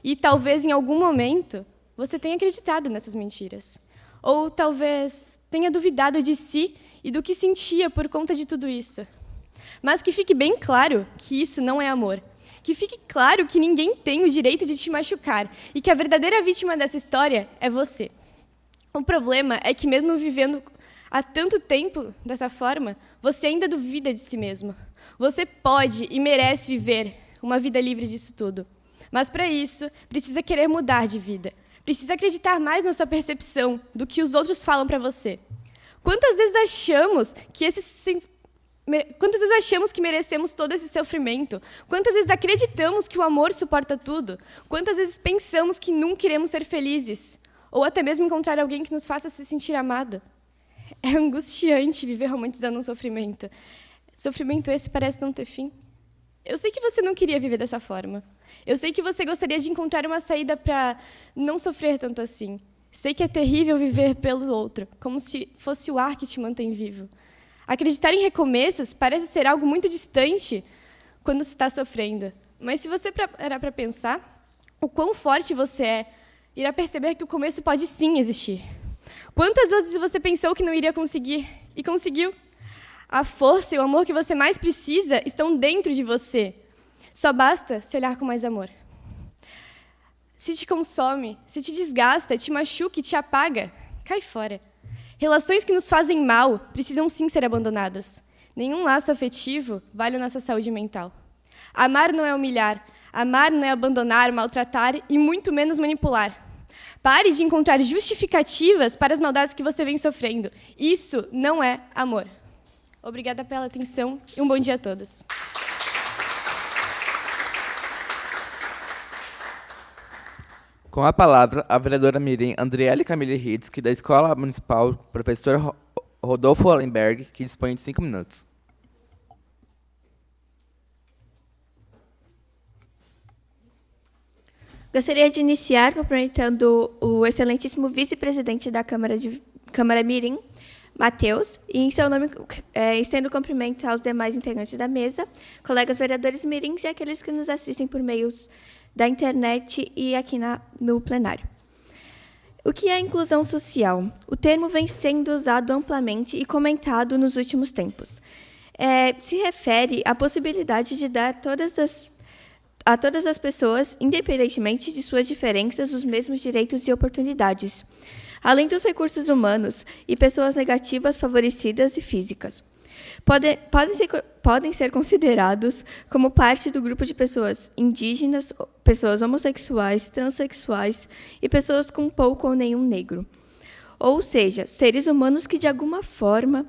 O: E talvez, em algum momento, você tenha acreditado nessas mentiras. Ou talvez tenha duvidado de si e do que sentia por conta de tudo isso. Mas que fique bem claro que isso não é amor. Que fique claro que ninguém tem o direito de te machucar e que a verdadeira vítima dessa história é você. O problema é que, mesmo vivendo há tanto tempo dessa forma, você ainda duvida de si mesmo. Você pode e merece viver uma vida livre disso tudo. Mas, para isso, precisa querer mudar de vida. Precisa acreditar mais na sua percepção do que os outros falam para você. Quantas vezes achamos que merecemos todo esse sofrimento? Quantas vezes acreditamos que o amor suporta tudo? Quantas vezes pensamos que nunca iremos ser felizes? Ou até mesmo encontrar alguém que nos faça se sentir amado? É angustiante viver romantizando um sofrimento. Sofrimento esse parece não ter fim. Eu sei que você não queria viver dessa forma. Eu sei que você gostaria de encontrar uma saída para não sofrer tanto assim. Sei que é terrível viver pelo outro, como se fosse o ar que te mantém vivo. Acreditar em recomeços parece ser algo muito distante quando se está sofrendo. Mas se você parar para pensar o quão forte você é, irá perceber que o começo pode sim existir. Quantas vezes você pensou que não iria conseguir e conseguiu? A força e o amor que você mais precisa estão dentro de você. Só basta se olhar com mais amor. Se te consome, se te desgasta, te machuca e te apaga, cai fora. Relações que nos fazem mal precisam sim ser abandonadas. Nenhum laço afetivo vale a nossa saúde mental. Amar não é humilhar, amar não é abandonar, maltratar e muito menos manipular. Pare de encontrar justificativas para as maldades que você vem sofrendo. Isso não é amor. Obrigada pela atenção e um bom dia a todos.
A: Com a palavra, a vereadora mirim Andriele Camille Hitzky, da Escola Municipal Professor Rodolfo Hollenberg, que dispõe de 5 minutos.
P: Gostaria de iniciar cumprimentando o excelentíssimo vice-presidente da Câmara Mirim, Matheus, e em seu nome estendo cumprimento aos demais integrantes da mesa, colegas vereadores mirins e aqueles que nos assistem por meios da internet e aqui no plenário. O que é inclusão social? O termo vem sendo usado amplamente e comentado nos últimos tempos. Se refere à possibilidade de dar a todas as pessoas, independentemente de suas diferenças, os mesmos direitos e oportunidades, além dos recursos humanos e pessoas negativas, favorecidas e físicas. Podem ser considerados como parte do grupo de pessoas indígenas, pessoas homossexuais, transexuais e pessoas com pouco ou nenhum negro. Ou seja, seres humanos que, de alguma forma,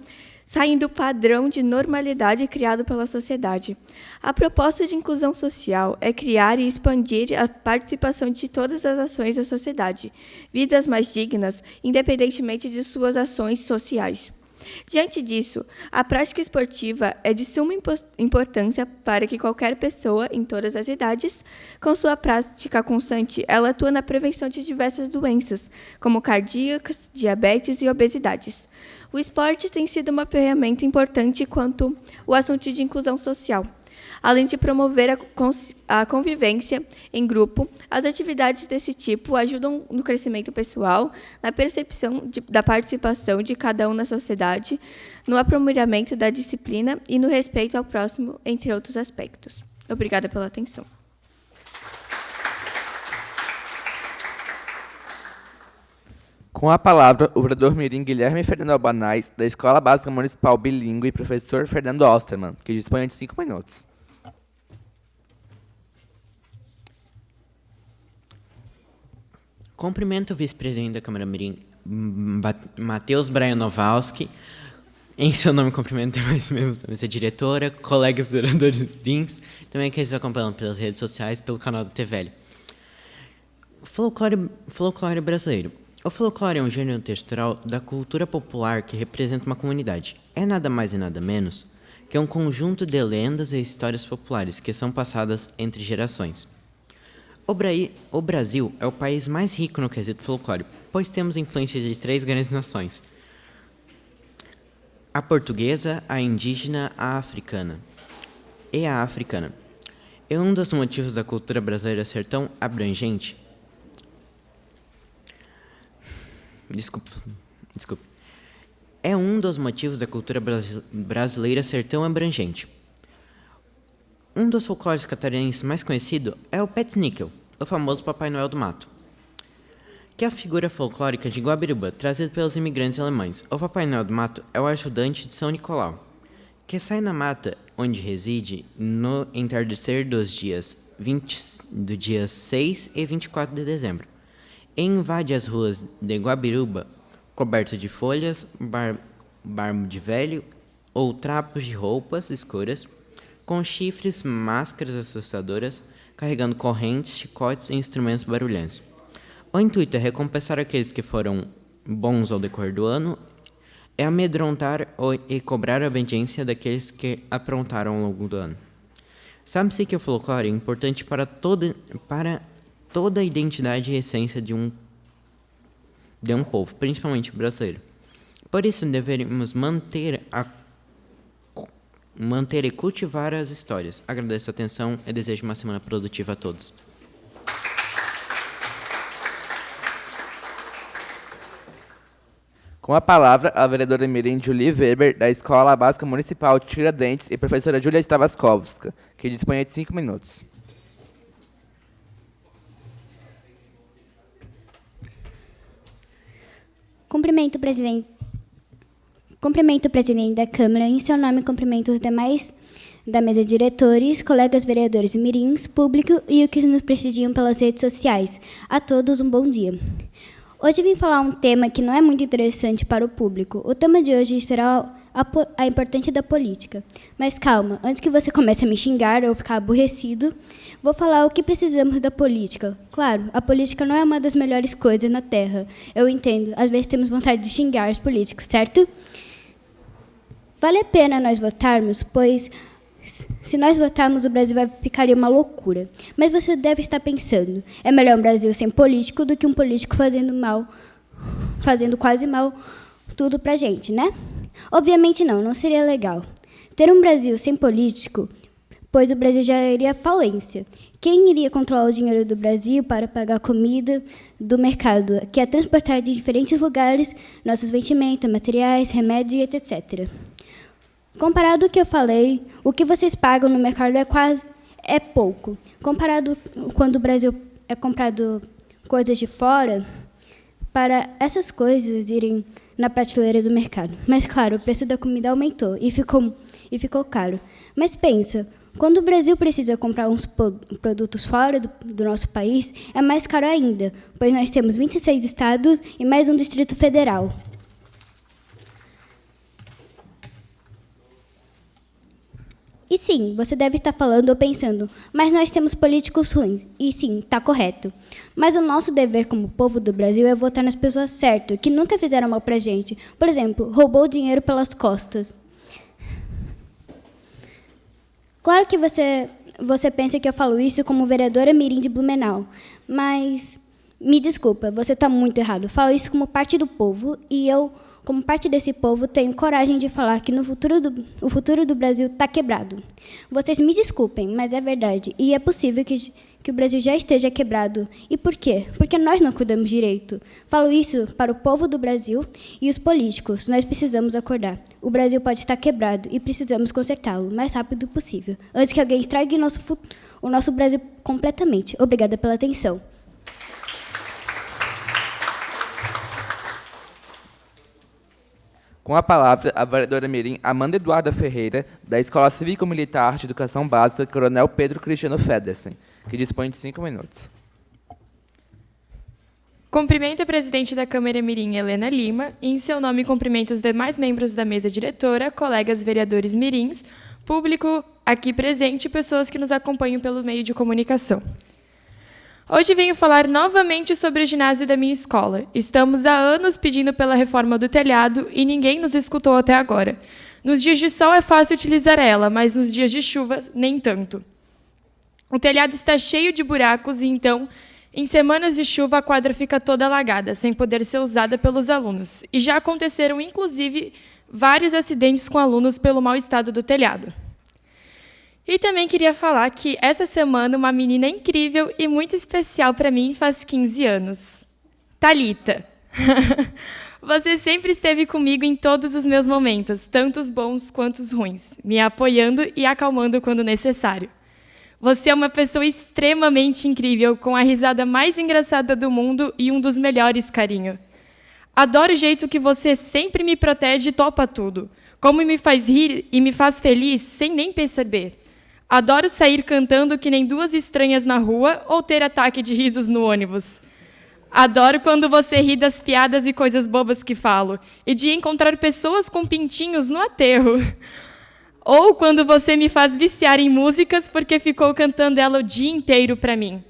P: saindo do padrão de normalidade criado pela sociedade. A proposta de inclusão social é criar e expandir a participação de todas as ações da sociedade, vidas mais dignas, independentemente de suas ações sociais. Diante disso, a prática esportiva é de suma importância para que qualquer pessoa, em todas as idades, com sua prática constante, ela atua na prevenção de diversas doenças, como cardíacas, diabetes e obesidades. O esporte tem sido uma ferramenta importante quanto ao assunto de inclusão social. Além de promover a convivência em grupo, as atividades desse tipo ajudam no crescimento pessoal, na percepção da participação de cada um na sociedade, no aprimoramento da disciplina e no respeito ao próximo, entre outros aspectos. Obrigada pela atenção.
A: Com a palavra, o vereador mirim Guilherme Fernando Albanaz, da Escola Básica Municipal Bilíngue, e professor Fernando Osterman, que dispõe de 5 minutos.
Q: Cumprimento o vice-presidente da Câmara Mirim, Matheus Brajanowski. Em seu nome, cumprimento demais membros da mesa diretora, colegas vereadores mirins, também aqueles acompanhando pelas redes sociais, pelo canal da TVL. Folclore brasileiro. O folclore é um gênero textual da cultura popular que representa uma comunidade. É nada mais e nada menos que um conjunto de lendas e histórias populares que são passadas entre gerações. O Brasil é o país mais rico no quesito folclore, pois temos influência de 3 grandes nações: a portuguesa, a indígena, a africana e a africana. É um dos motivos da cultura brasileira ser tão abrangente. Desculpe. É um dos motivos da cultura brasileira ser tão abrangente. Um dos folclores catarinenses mais conhecido é o Petsnickel, o famoso Papai Noel do Mato, que é a figura folclórica de Guabiruba, trazida pelos imigrantes alemães. O Papai Noel do Mato é o ajudante de São Nicolau, que sai na mata onde reside no entardecer dos dias 6 e 24 de dezembro, e invade as ruas de Guabiruba, coberto de folhas, barbo de velho ou trapos de roupas escuras, com chifres, máscaras assustadoras, carregando correntes, chicotes e instrumentos barulhentos. O intuito é recompensar aqueles que foram bons ao decorrer do ano, é amedrontar e cobrar a obediência daqueles que aprontaram ao longo do ano. Sabe-se que o folclore é importante para toda a identidade e essência de um povo, principalmente brasileiro. Por isso, deveríamos manter e cultivar as histórias. Agradeço a atenção e desejo uma semana produtiva a todos.
A: Com a palavra, a vereadora mirim Julie Weber, da Escola Básica Municipal Tiradentes, e professora Júlia Stravaskovska, que dispõe de 5 minutos.
R: Cumprimento o presidente da Câmara, em seu nome cumprimento os demais da mesa de diretores, colegas vereadores mirins, público e os que nos prestigiam pelas redes sociais. A todos um bom dia. Hoje vim falar um tema que não é muito interessante para o público. O tema de hoje será a importância da política. Mas calma, antes que você comece a me xingar ou ficar aborrecido, vou falar o que precisamos da política. Claro, a política não é uma das melhores coisas na Terra. Eu entendo, às vezes temos vontade de xingar os políticos, certo? Vale a pena nós votarmos, pois se nós votarmos, o Brasil vai ficar uma loucura. Mas você deve estar pensando, é melhor um Brasil sem político do que um político fazendo quase mal tudo pra gente, né? Obviamente não seria legal. Ter um Brasil sem político, pois o Brasil já iria à falência. Quem iria controlar o dinheiro do Brasil para pagar a comida do mercado, que é transportar de diferentes lugares nossos vestimentos, materiais, remédios e etc. Comparado ao que eu falei, o que vocês pagam no mercado é pouco. Comparado quando o Brasil é comprado coisas de fora, para essas coisas irem na prateleira do mercado. Mas, claro, o preço da comida aumentou e ficou caro. Mas pensa, quando o Brasil precisa comprar uns produtos fora do nosso país, é mais caro ainda, pois nós temos 26 estados e mais um Distrito Federal. E sim, você deve estar falando ou pensando, mas nós temos políticos ruins. E sim, está correto. Mas o nosso dever como povo do Brasil é votar nas pessoas certas, que nunca fizeram mal pra gente. Por exemplo, roubou dinheiro pelas costas. Claro que você pensa que eu falo isso como vereadora mirim de Blumenau, mas me desculpa, você está muito errado. Falo isso como parte do povo e eu, como parte desse povo, tenho coragem de falar que o futuro do Brasil está quebrado. Vocês me desculpem, mas é verdade. E é possível que o Brasil já esteja quebrado. E por quê? Porque nós não cuidamos direito. Falo isso para o povo do Brasil e os políticos. Nós precisamos acordar. O Brasil pode estar quebrado e precisamos consertá-lo o mais rápido possível, antes que alguém estrague o nosso Brasil completamente. Obrigada pela atenção.
A: Com a palavra, a vereadora mirim Amanda Eduarda Ferreira, da Escola Cívico-Militar de Educação Básica Coronel Pedro Cristiano Federsen, que dispõe de 5 minutos.
S: Cumprimento a presidente da Câmara Mirim, Helena Lima, e em seu nome cumprimento os demais membros da mesa diretora, colegas vereadores mirins, público aqui presente e pessoas que nos acompanham pelo meio de comunicação. Hoje venho falar novamente sobre o ginásio da minha escola. Estamos há anos pedindo pela reforma do telhado e ninguém nos escutou até agora. Nos dias de sol é fácil utilizar ela, mas nos dias de chuva, nem tanto. O telhado está cheio de buracos e, então, em semanas de chuva, a quadra fica toda alagada, sem poder ser usada pelos alunos. E já aconteceram, inclusive, vários acidentes com alunos pelo mau estado do telhado. E também queria falar que, essa semana, uma menina incrível e muito especial para mim faz 15 anos. Thalita. Você sempre esteve comigo em todos os meus momentos, tanto os bons quanto os ruins, me apoiando e acalmando quando necessário. Você é uma pessoa extremamente incrível, com a risada mais engraçada do mundo e um dos melhores, carinho. Adoro o jeito que você sempre me protege e topa tudo, como me faz rir e me faz feliz sem nem perceber. Adoro sair cantando que nem duas estranhas na rua ou ter ataque de risos no ônibus. Adoro quando você ri das piadas e coisas bobas que falo e de encontrar pessoas com pintinhos no aterro. Ou quando você me faz viciar em músicas porque ficou cantando ela o dia inteiro para mim.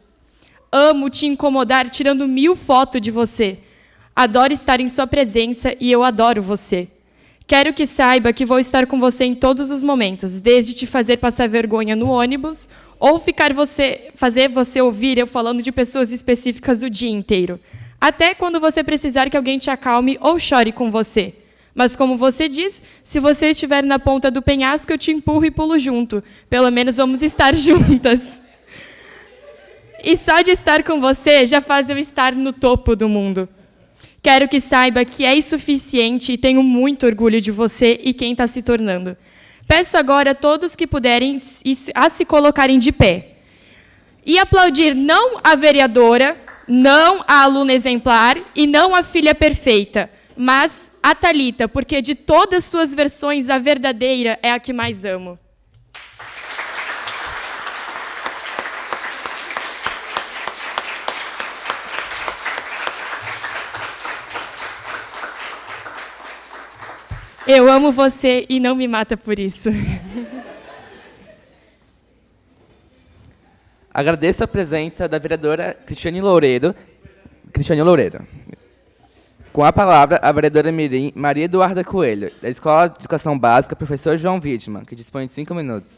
S: Amo te incomodar tirando 1000 fotos de você. Adoro estar em sua presença e eu adoro você. Quero que saiba que vou estar com você em todos os momentos, desde te fazer passar vergonha no ônibus ou fazer você ouvir eu falando de pessoas específicas o dia inteiro. Até quando você precisar que alguém te acalme ou chore com você. Mas como você diz, se você estiver na ponta do penhasco, eu te empurro e pulo junto. Pelo menos vamos estar juntas. E só de estar com você já faz eu estar no topo do mundo. Quero que saiba que é insuficiente e tenho muito orgulho de você e quem está se tornando. Peço agora a todos que puderem a se colocarem de pé. E aplaudir não a vereadora, não a aluna exemplar e não a filha perfeita, mas a Thalita, porque de todas suas versões, a verdadeira é a que mais amo. Eu amo você e não me mata por isso.
A: Agradeço a presença da vereadora Cristiane Loureiro. Com a palavra, a vereadora mirim Maria Eduarda Coelho, da Escola de Educação Básica, professor João Wittmann, que dispõe de 5 minutos.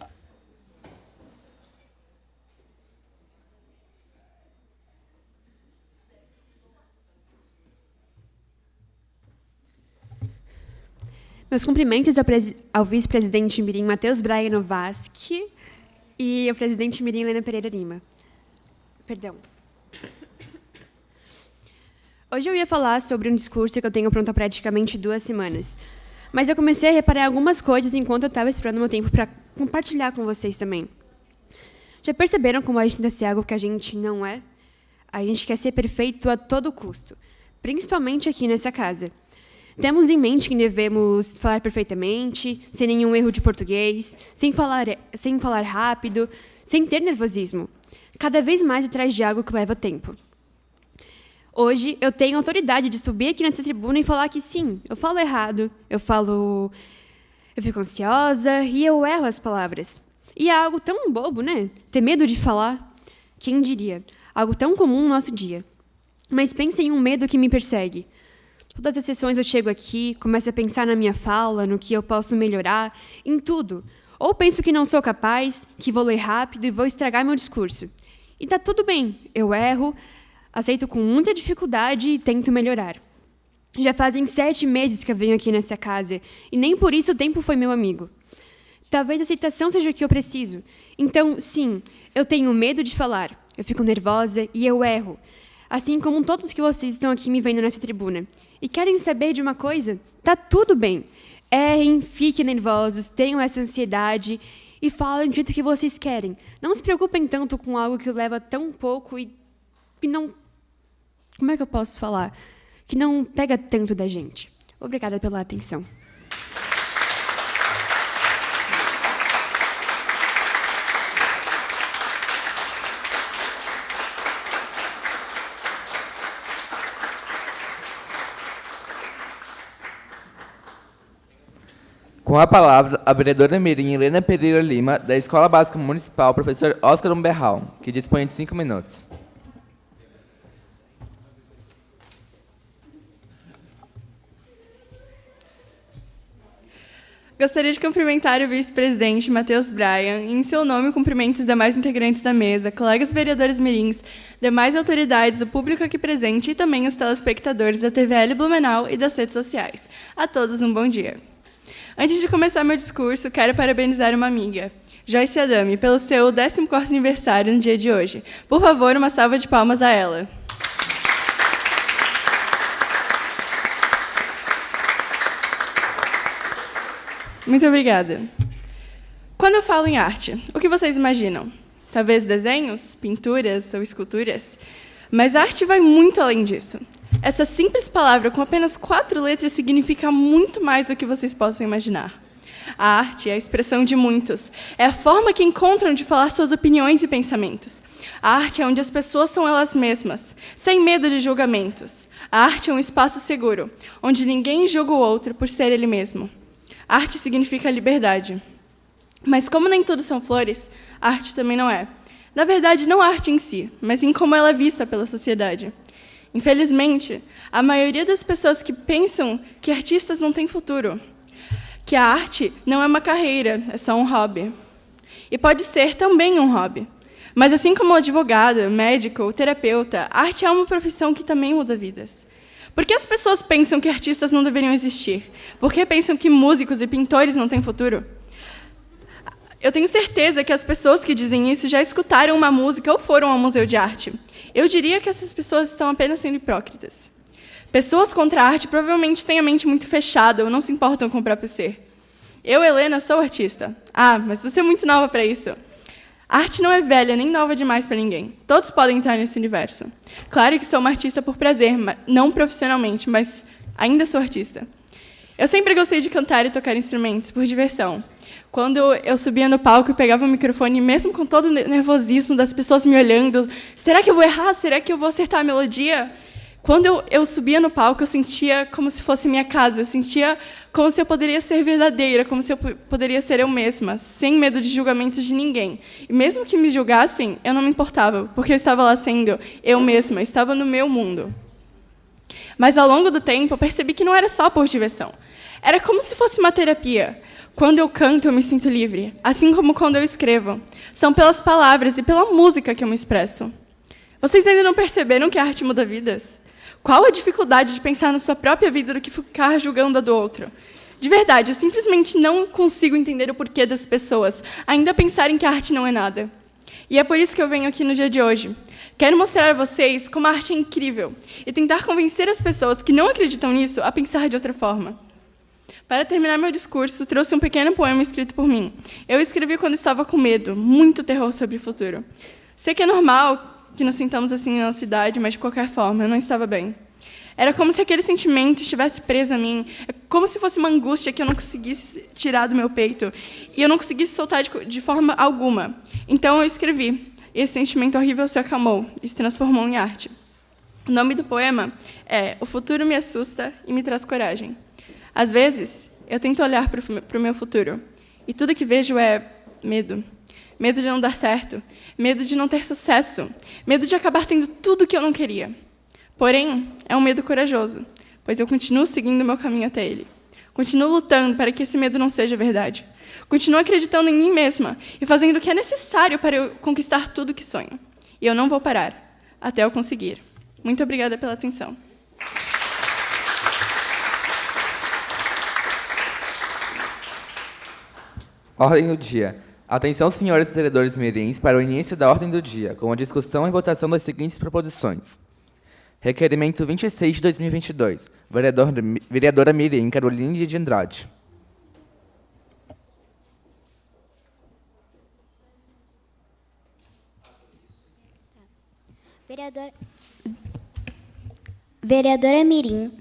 T: Meus cumprimentos ao vice-presidente mirim Matheus Braia Novaski e ao presidente mirim Helena Pereira Lima. Perdão. Hoje eu ia falar sobre um discurso que eu tenho pronto há praticamente 2 semanas. Mas eu comecei a reparar algumas coisas enquanto eu estava esperando meu tempo para compartilhar com vocês também. Já perceberam como a gente tenta ser algo que a gente não é? A gente quer ser perfeito a todo custo, principalmente aqui nessa casa. Temos em mente que devemos falar perfeitamente, sem nenhum erro de português, sem falar rápido, sem ter nervosismo, cada vez mais atrás de algo que leva tempo. Hoje, eu tenho autoridade de subir aqui nessa tribuna e falar que sim, eu falo errado, eu fico ansiosa e eu erro as palavras. E é algo tão bobo, né? Ter medo de falar. Quem diria? Algo tão comum no nosso dia. Mas pense em um medo que me persegue. Todas as sessões eu chego aqui, começo a pensar na minha fala, no que eu posso melhorar, em tudo. Ou penso que não sou capaz, que vou ler rápido e vou estragar meu discurso. E tá tudo bem, eu erro, aceito com muita dificuldade e tento melhorar. Já fazem 7 meses que eu venho aqui nessa casa, e nem por isso o tempo foi meu amigo. Talvez a aceitação seja o que eu preciso. Então, sim, eu tenho medo de falar, eu fico nervosa e eu erro. Assim como todos que vocês estão aqui me vendo nessa tribuna. E querem saber de uma coisa? Tá tudo bem. Errem, fiquem nervosos, tenham essa ansiedade e falem do jeito que vocês querem. Não se preocupem tanto com algo que leva tão pouco e não... Como é que eu posso falar? Que não pega tanto da gente. Obrigada pela atenção.
A: Com a palavra, a vereadora mirim Helena Pereira Lima, da Escola Básica Municipal, professor Oscar Umberral, que dispõe de 5 minutos.
E: Gostaria de cumprimentar o vice-presidente Matheus Bryan e, em seu nome, cumprimento os demais integrantes da mesa, colegas vereadores mirins, demais autoridades, o público aqui presente e também os telespectadores da TVL Blumenau e das redes sociais. A todos um bom dia. Antes de começar meu discurso, quero parabenizar uma amiga, Joyce Adami, pelo seu 14º aniversário no dia de hoje. Por favor, uma salva de palmas a ela. Muito obrigada. Quando eu falo em arte, o que vocês imaginam? Talvez desenhos, pinturas ou esculturas? Mas a arte vai muito além disso. Essa simples palavra, com apenas 4 letras, significa muito mais do que vocês possam imaginar. A arte é a expressão de muitos. É a forma que encontram de falar suas opiniões e pensamentos. A arte é onde as pessoas são elas mesmas, sem medo de julgamentos. A arte é um espaço seguro, onde ninguém julga o outro por ser ele mesmo. A arte significa liberdade. Mas como nem tudo são flores, a arte também não é. Na verdade, não a arte em si, mas em como ela é vista pela sociedade. Infelizmente, a maioria das pessoas que pensam que artistas não têm futuro, que a arte não é uma carreira, é só um hobby. E pode ser também um hobby. Mas assim como advogada, médico ou terapeuta, a arte é uma profissão que também muda vidas. Por que as pessoas pensam que artistas não deveriam existir? Por que pensam que músicos e pintores não têm futuro? Eu tenho certeza que as pessoas que dizem isso já escutaram uma música ou foram ao museu de arte. Eu diria que essas pessoas estão apenas sendo hipócritas. Pessoas contra a arte provavelmente têm a mente muito fechada ou não se importam com o próprio ser. Eu, Helena, sou artista. Ah, mas você é muito nova para isso. A arte não é velha nem nova demais para ninguém. Todos podem entrar nesse universo. Claro que sou uma artista por prazer, não profissionalmente, mas ainda sou artista. Eu sempre gostei de cantar e tocar instrumentos, por diversão. Quando eu subia no palco e pegava o microfone, mesmo com todo o nervosismo das pessoas me olhando, será que eu vou errar? Será que eu vou acertar a melodia? Quando eu subia no palco, eu sentia como se fosse minha casa, eu sentia como se eu poderia ser verdadeira, como se eu poderia ser eu mesma, sem medo de julgamentos de ninguém. E mesmo que me julgassem, eu não me importava, porque eu estava lá sendo eu mesma, estava no meu mundo. Mas, ao longo do tempo, eu percebi que não era só por diversão. Era como se fosse uma terapia. Quando eu canto, eu me sinto livre, assim como quando eu escrevo. São pelas palavras e pela música que eu me expresso. Vocês ainda não perceberam que a arte muda vidas? Qual a dificuldade de pensar na sua própria vida do que ficar julgando a do outro? De verdade, eu simplesmente não consigo entender o porquê das pessoas ainda pensarem que a arte não é nada. E é por isso que eu venho aqui no dia de hoje. Quero mostrar a vocês como a arte é incrível e tentar convencer as pessoas que não acreditam nisso a pensar de outra forma. Para terminar meu discurso, trouxe um pequeno poema escrito por mim. Eu escrevi quando estava com medo, muito terror sobre o futuro. Sei que é normal que nos sintamos assim na nossa idade, mas de qualquer forma, eu não estava bem. Era como se aquele sentimento estivesse preso a mim, é como se fosse uma angústia que eu não conseguisse tirar do meu peito, e eu não conseguisse soltar de forma alguma. Então eu escrevi, e esse sentimento horrível se acalmou e se transformou em arte. O nome do poema é O Futuro Me Assusta e Me Traz Coragem. Às vezes, eu tento olhar para o meu futuro, e tudo que vejo é medo. medo de não dar certo, medo de não ter sucesso, medo de acabar tendo tudo o que eu não queria. Porém, é um medo corajoso, pois eu continuo seguindo o meu caminho até ele. Continuo lutando para que esse medo não seja verdade. Continuo acreditando em mim mesma e fazendo o que é necessário para eu conquistar tudo que sonho. E eu não vou parar até eu conseguir. Muito obrigada pela atenção.
A: Ordem do dia. Atenção, senhores vereadores mirins, para o início da ordem do dia, com a discussão e votação das seguintes proposições. Requerimento 26 de 2022. Vereadora Mirim Caroline de Andrade.
R: Vereadora Mirim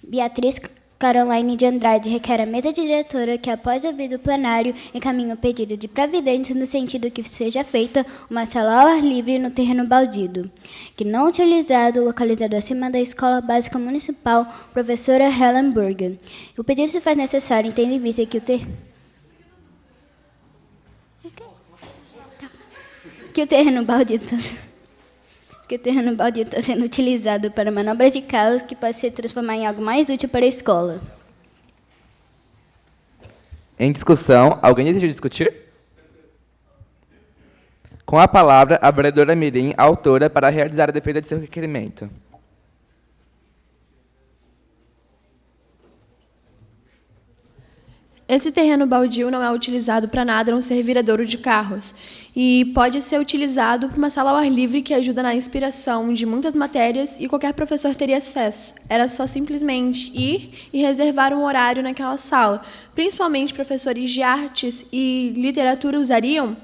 R: Beatriz Caroline de Andrade requer à mesa diretora que, após ouvido o plenário, encaminhe o pedido de providência no sentido que seja feita uma sala ao ar livre no terreno baldio, que não utilizado, localizado acima da Escola Básica Municipal Professora Helen Burger. O pedido se faz necessário, tendo em vista que o terreno baldio está sendo utilizado para manobras de caos que pode se transformar em algo mais útil para a escola.
A: Em discussão, alguém deseja discutir? Com a palavra, a vereadora Mirim, autora, para realizar a defesa de seu requerimento.
I: Esse terreno baldio não é utilizado para nada, a não ser viradouro de carros. E pode ser utilizado para uma sala ao ar livre que ajuda na inspiração de muitas matérias e qualquer professor teria acesso. Era só simplesmente ir e reservar um horário naquela sala. Principalmente professores de artes e literatura usariam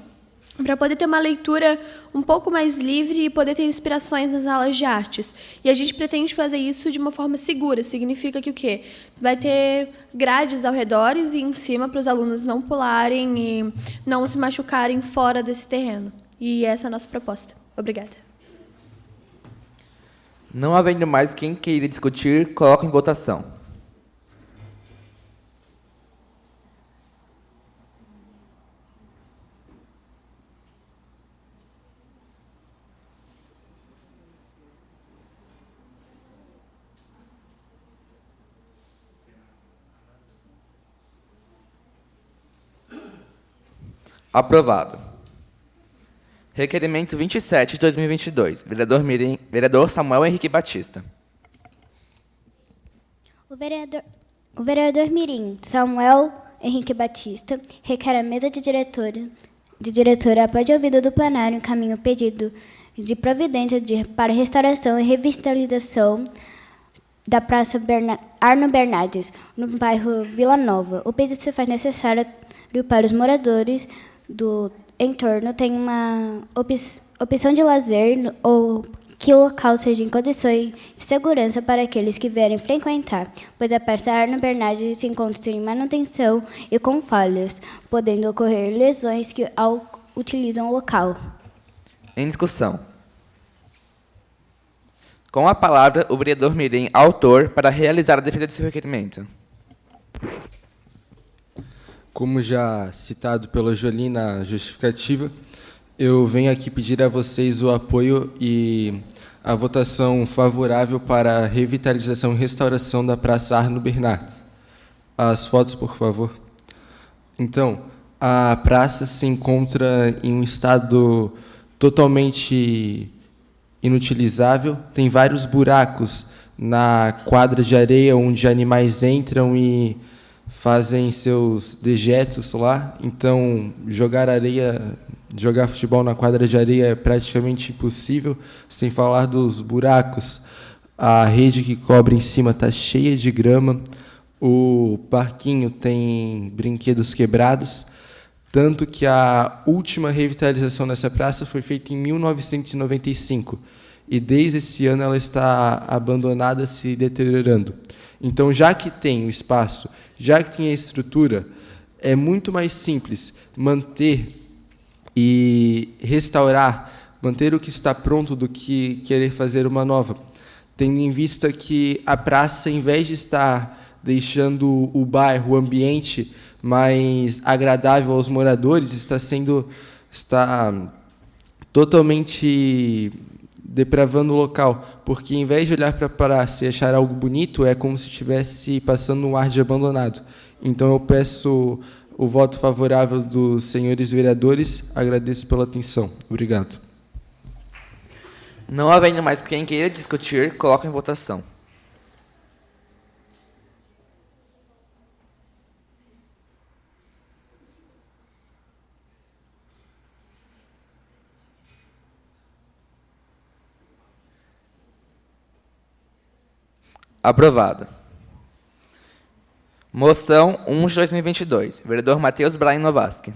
I: para poder ter uma leitura um pouco mais livre e poder ter inspirações nas aulas de artes. E a gente pretende fazer isso de uma forma segura. Significa que o quê? Vai ter grades ao redor e em cima para os alunos não pularem e não se machucarem fora desse terreno. E essa é a nossa proposta. Obrigada.
A: Não havendo mais quem queira discutir, coloco em votação. Aprovado. Requerimento 27 de 2022. Vereador Samuel Henrique Batista.
R: O vereador Mirim Samuel Henrique Batista requer à mesa de diretora, após o ouvido do plenário, encaminha o pedido de providência para restauração e revitalização da Praça Arno Bernardes, no bairro Vila Nova. O pedido se faz necessário para os moradores do entorno tem uma opção de lazer ou que o local seja em condições de segurança para aqueles que vierem frequentar, pois a Praça Arno Bernardes se encontra em manutenção e com falhas, podendo ocorrer lesões que utilizam o local.
A: Em discussão. Com a palavra, o vereador Mirim, autor, para realizar a defesa de seu requerimento.
D: Como já citado pela Jolie na justificativa, eu venho aqui pedir a vocês o apoio e a votação favorável para a revitalização e restauração da Praça Arno Bernardes. As fotos, por favor. Então, a praça se encontra em um estado totalmente inutilizável. Tem vários buracos na quadra de areia onde animais entram e fazem seus dejetos lá. Então, jogar futebol na quadra de areia é praticamente impossível, sem falar dos buracos. A rede que cobre em cima está cheia de grama. O parquinho tem brinquedos quebrados, tanto que a última revitalização dessa praça foi feita em 1995, e desde esse ano ela está abandonada, se deteriorando. Então, já que tem o espaço, já que tem a estrutura, é muito mais simples manter e restaurar, manter o que está pronto do que querer fazer uma nova, tendo em vista que a praça, em vez de estar deixando o bairro, o ambiente mais agradável aos moradores, está sendo está totalmente depravando o local, porque em vez de olhar para a praça e achar algo bonito, é como se estivesse passando um ar de abandonado. Então eu peço o voto favorável dos senhores vereadores. Agradeço pela atenção. Obrigado.
A: Não havendo mais quem queira discutir, coloco em votação. Aprovado. Moção 1 de 2022. Vereador Matheus Brian Novaski.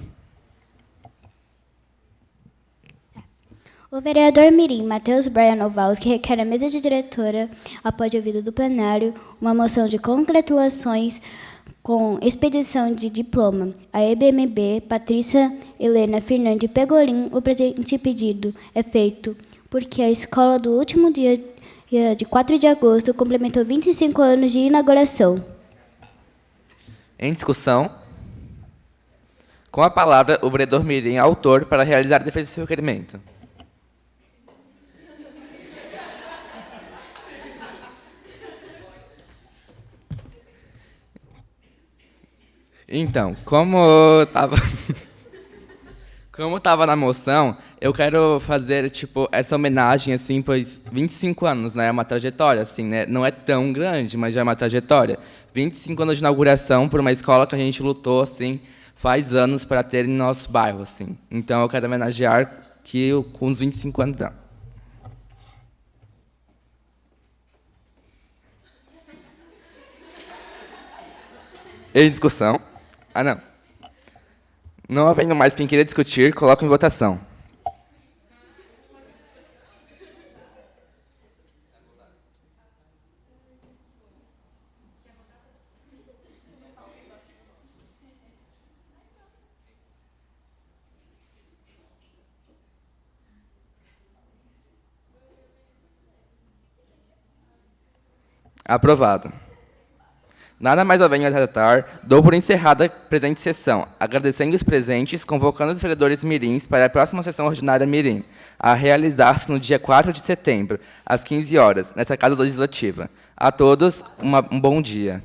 R: O vereador Mirim Matheus Brian Novaski requer à mesa diretora, após o ouvido do plenário, uma moção de congratulações com expedição de diploma. A EBMB Patrícia Helena Fernandes Pegolin. O presente pedido é feito porque a escola do último dia de 4 de agosto complementou 25 anos de inauguração.
A: Em discussão, com a palavra, o vereador Mirim, autor, para realizar a defesa do seu requerimento. Então, como estava na moção, eu quero fazer tipo essa homenagem assim, pois 25 anos, né, é uma trajetória assim, né? Não é tão grande, mas já é uma trajetória. 25 anos de inauguração por uma escola que a gente lutou assim faz anos para ter em nosso bairro assim. Então eu quero homenagear que com os 25 anos dá. Em discussão? Ah, não. Não havendo mais quem queira discutir, coloco em votação. Aprovado. Nada mais havendo a tratar, dou por encerrada a presente sessão, agradecendo os presentes, convocando os vereadores mirins para a próxima sessão ordinária mirim, a realizar-se no dia 4 de setembro, às 15 horas, nesta Casa Legislativa. A todos, um bom dia.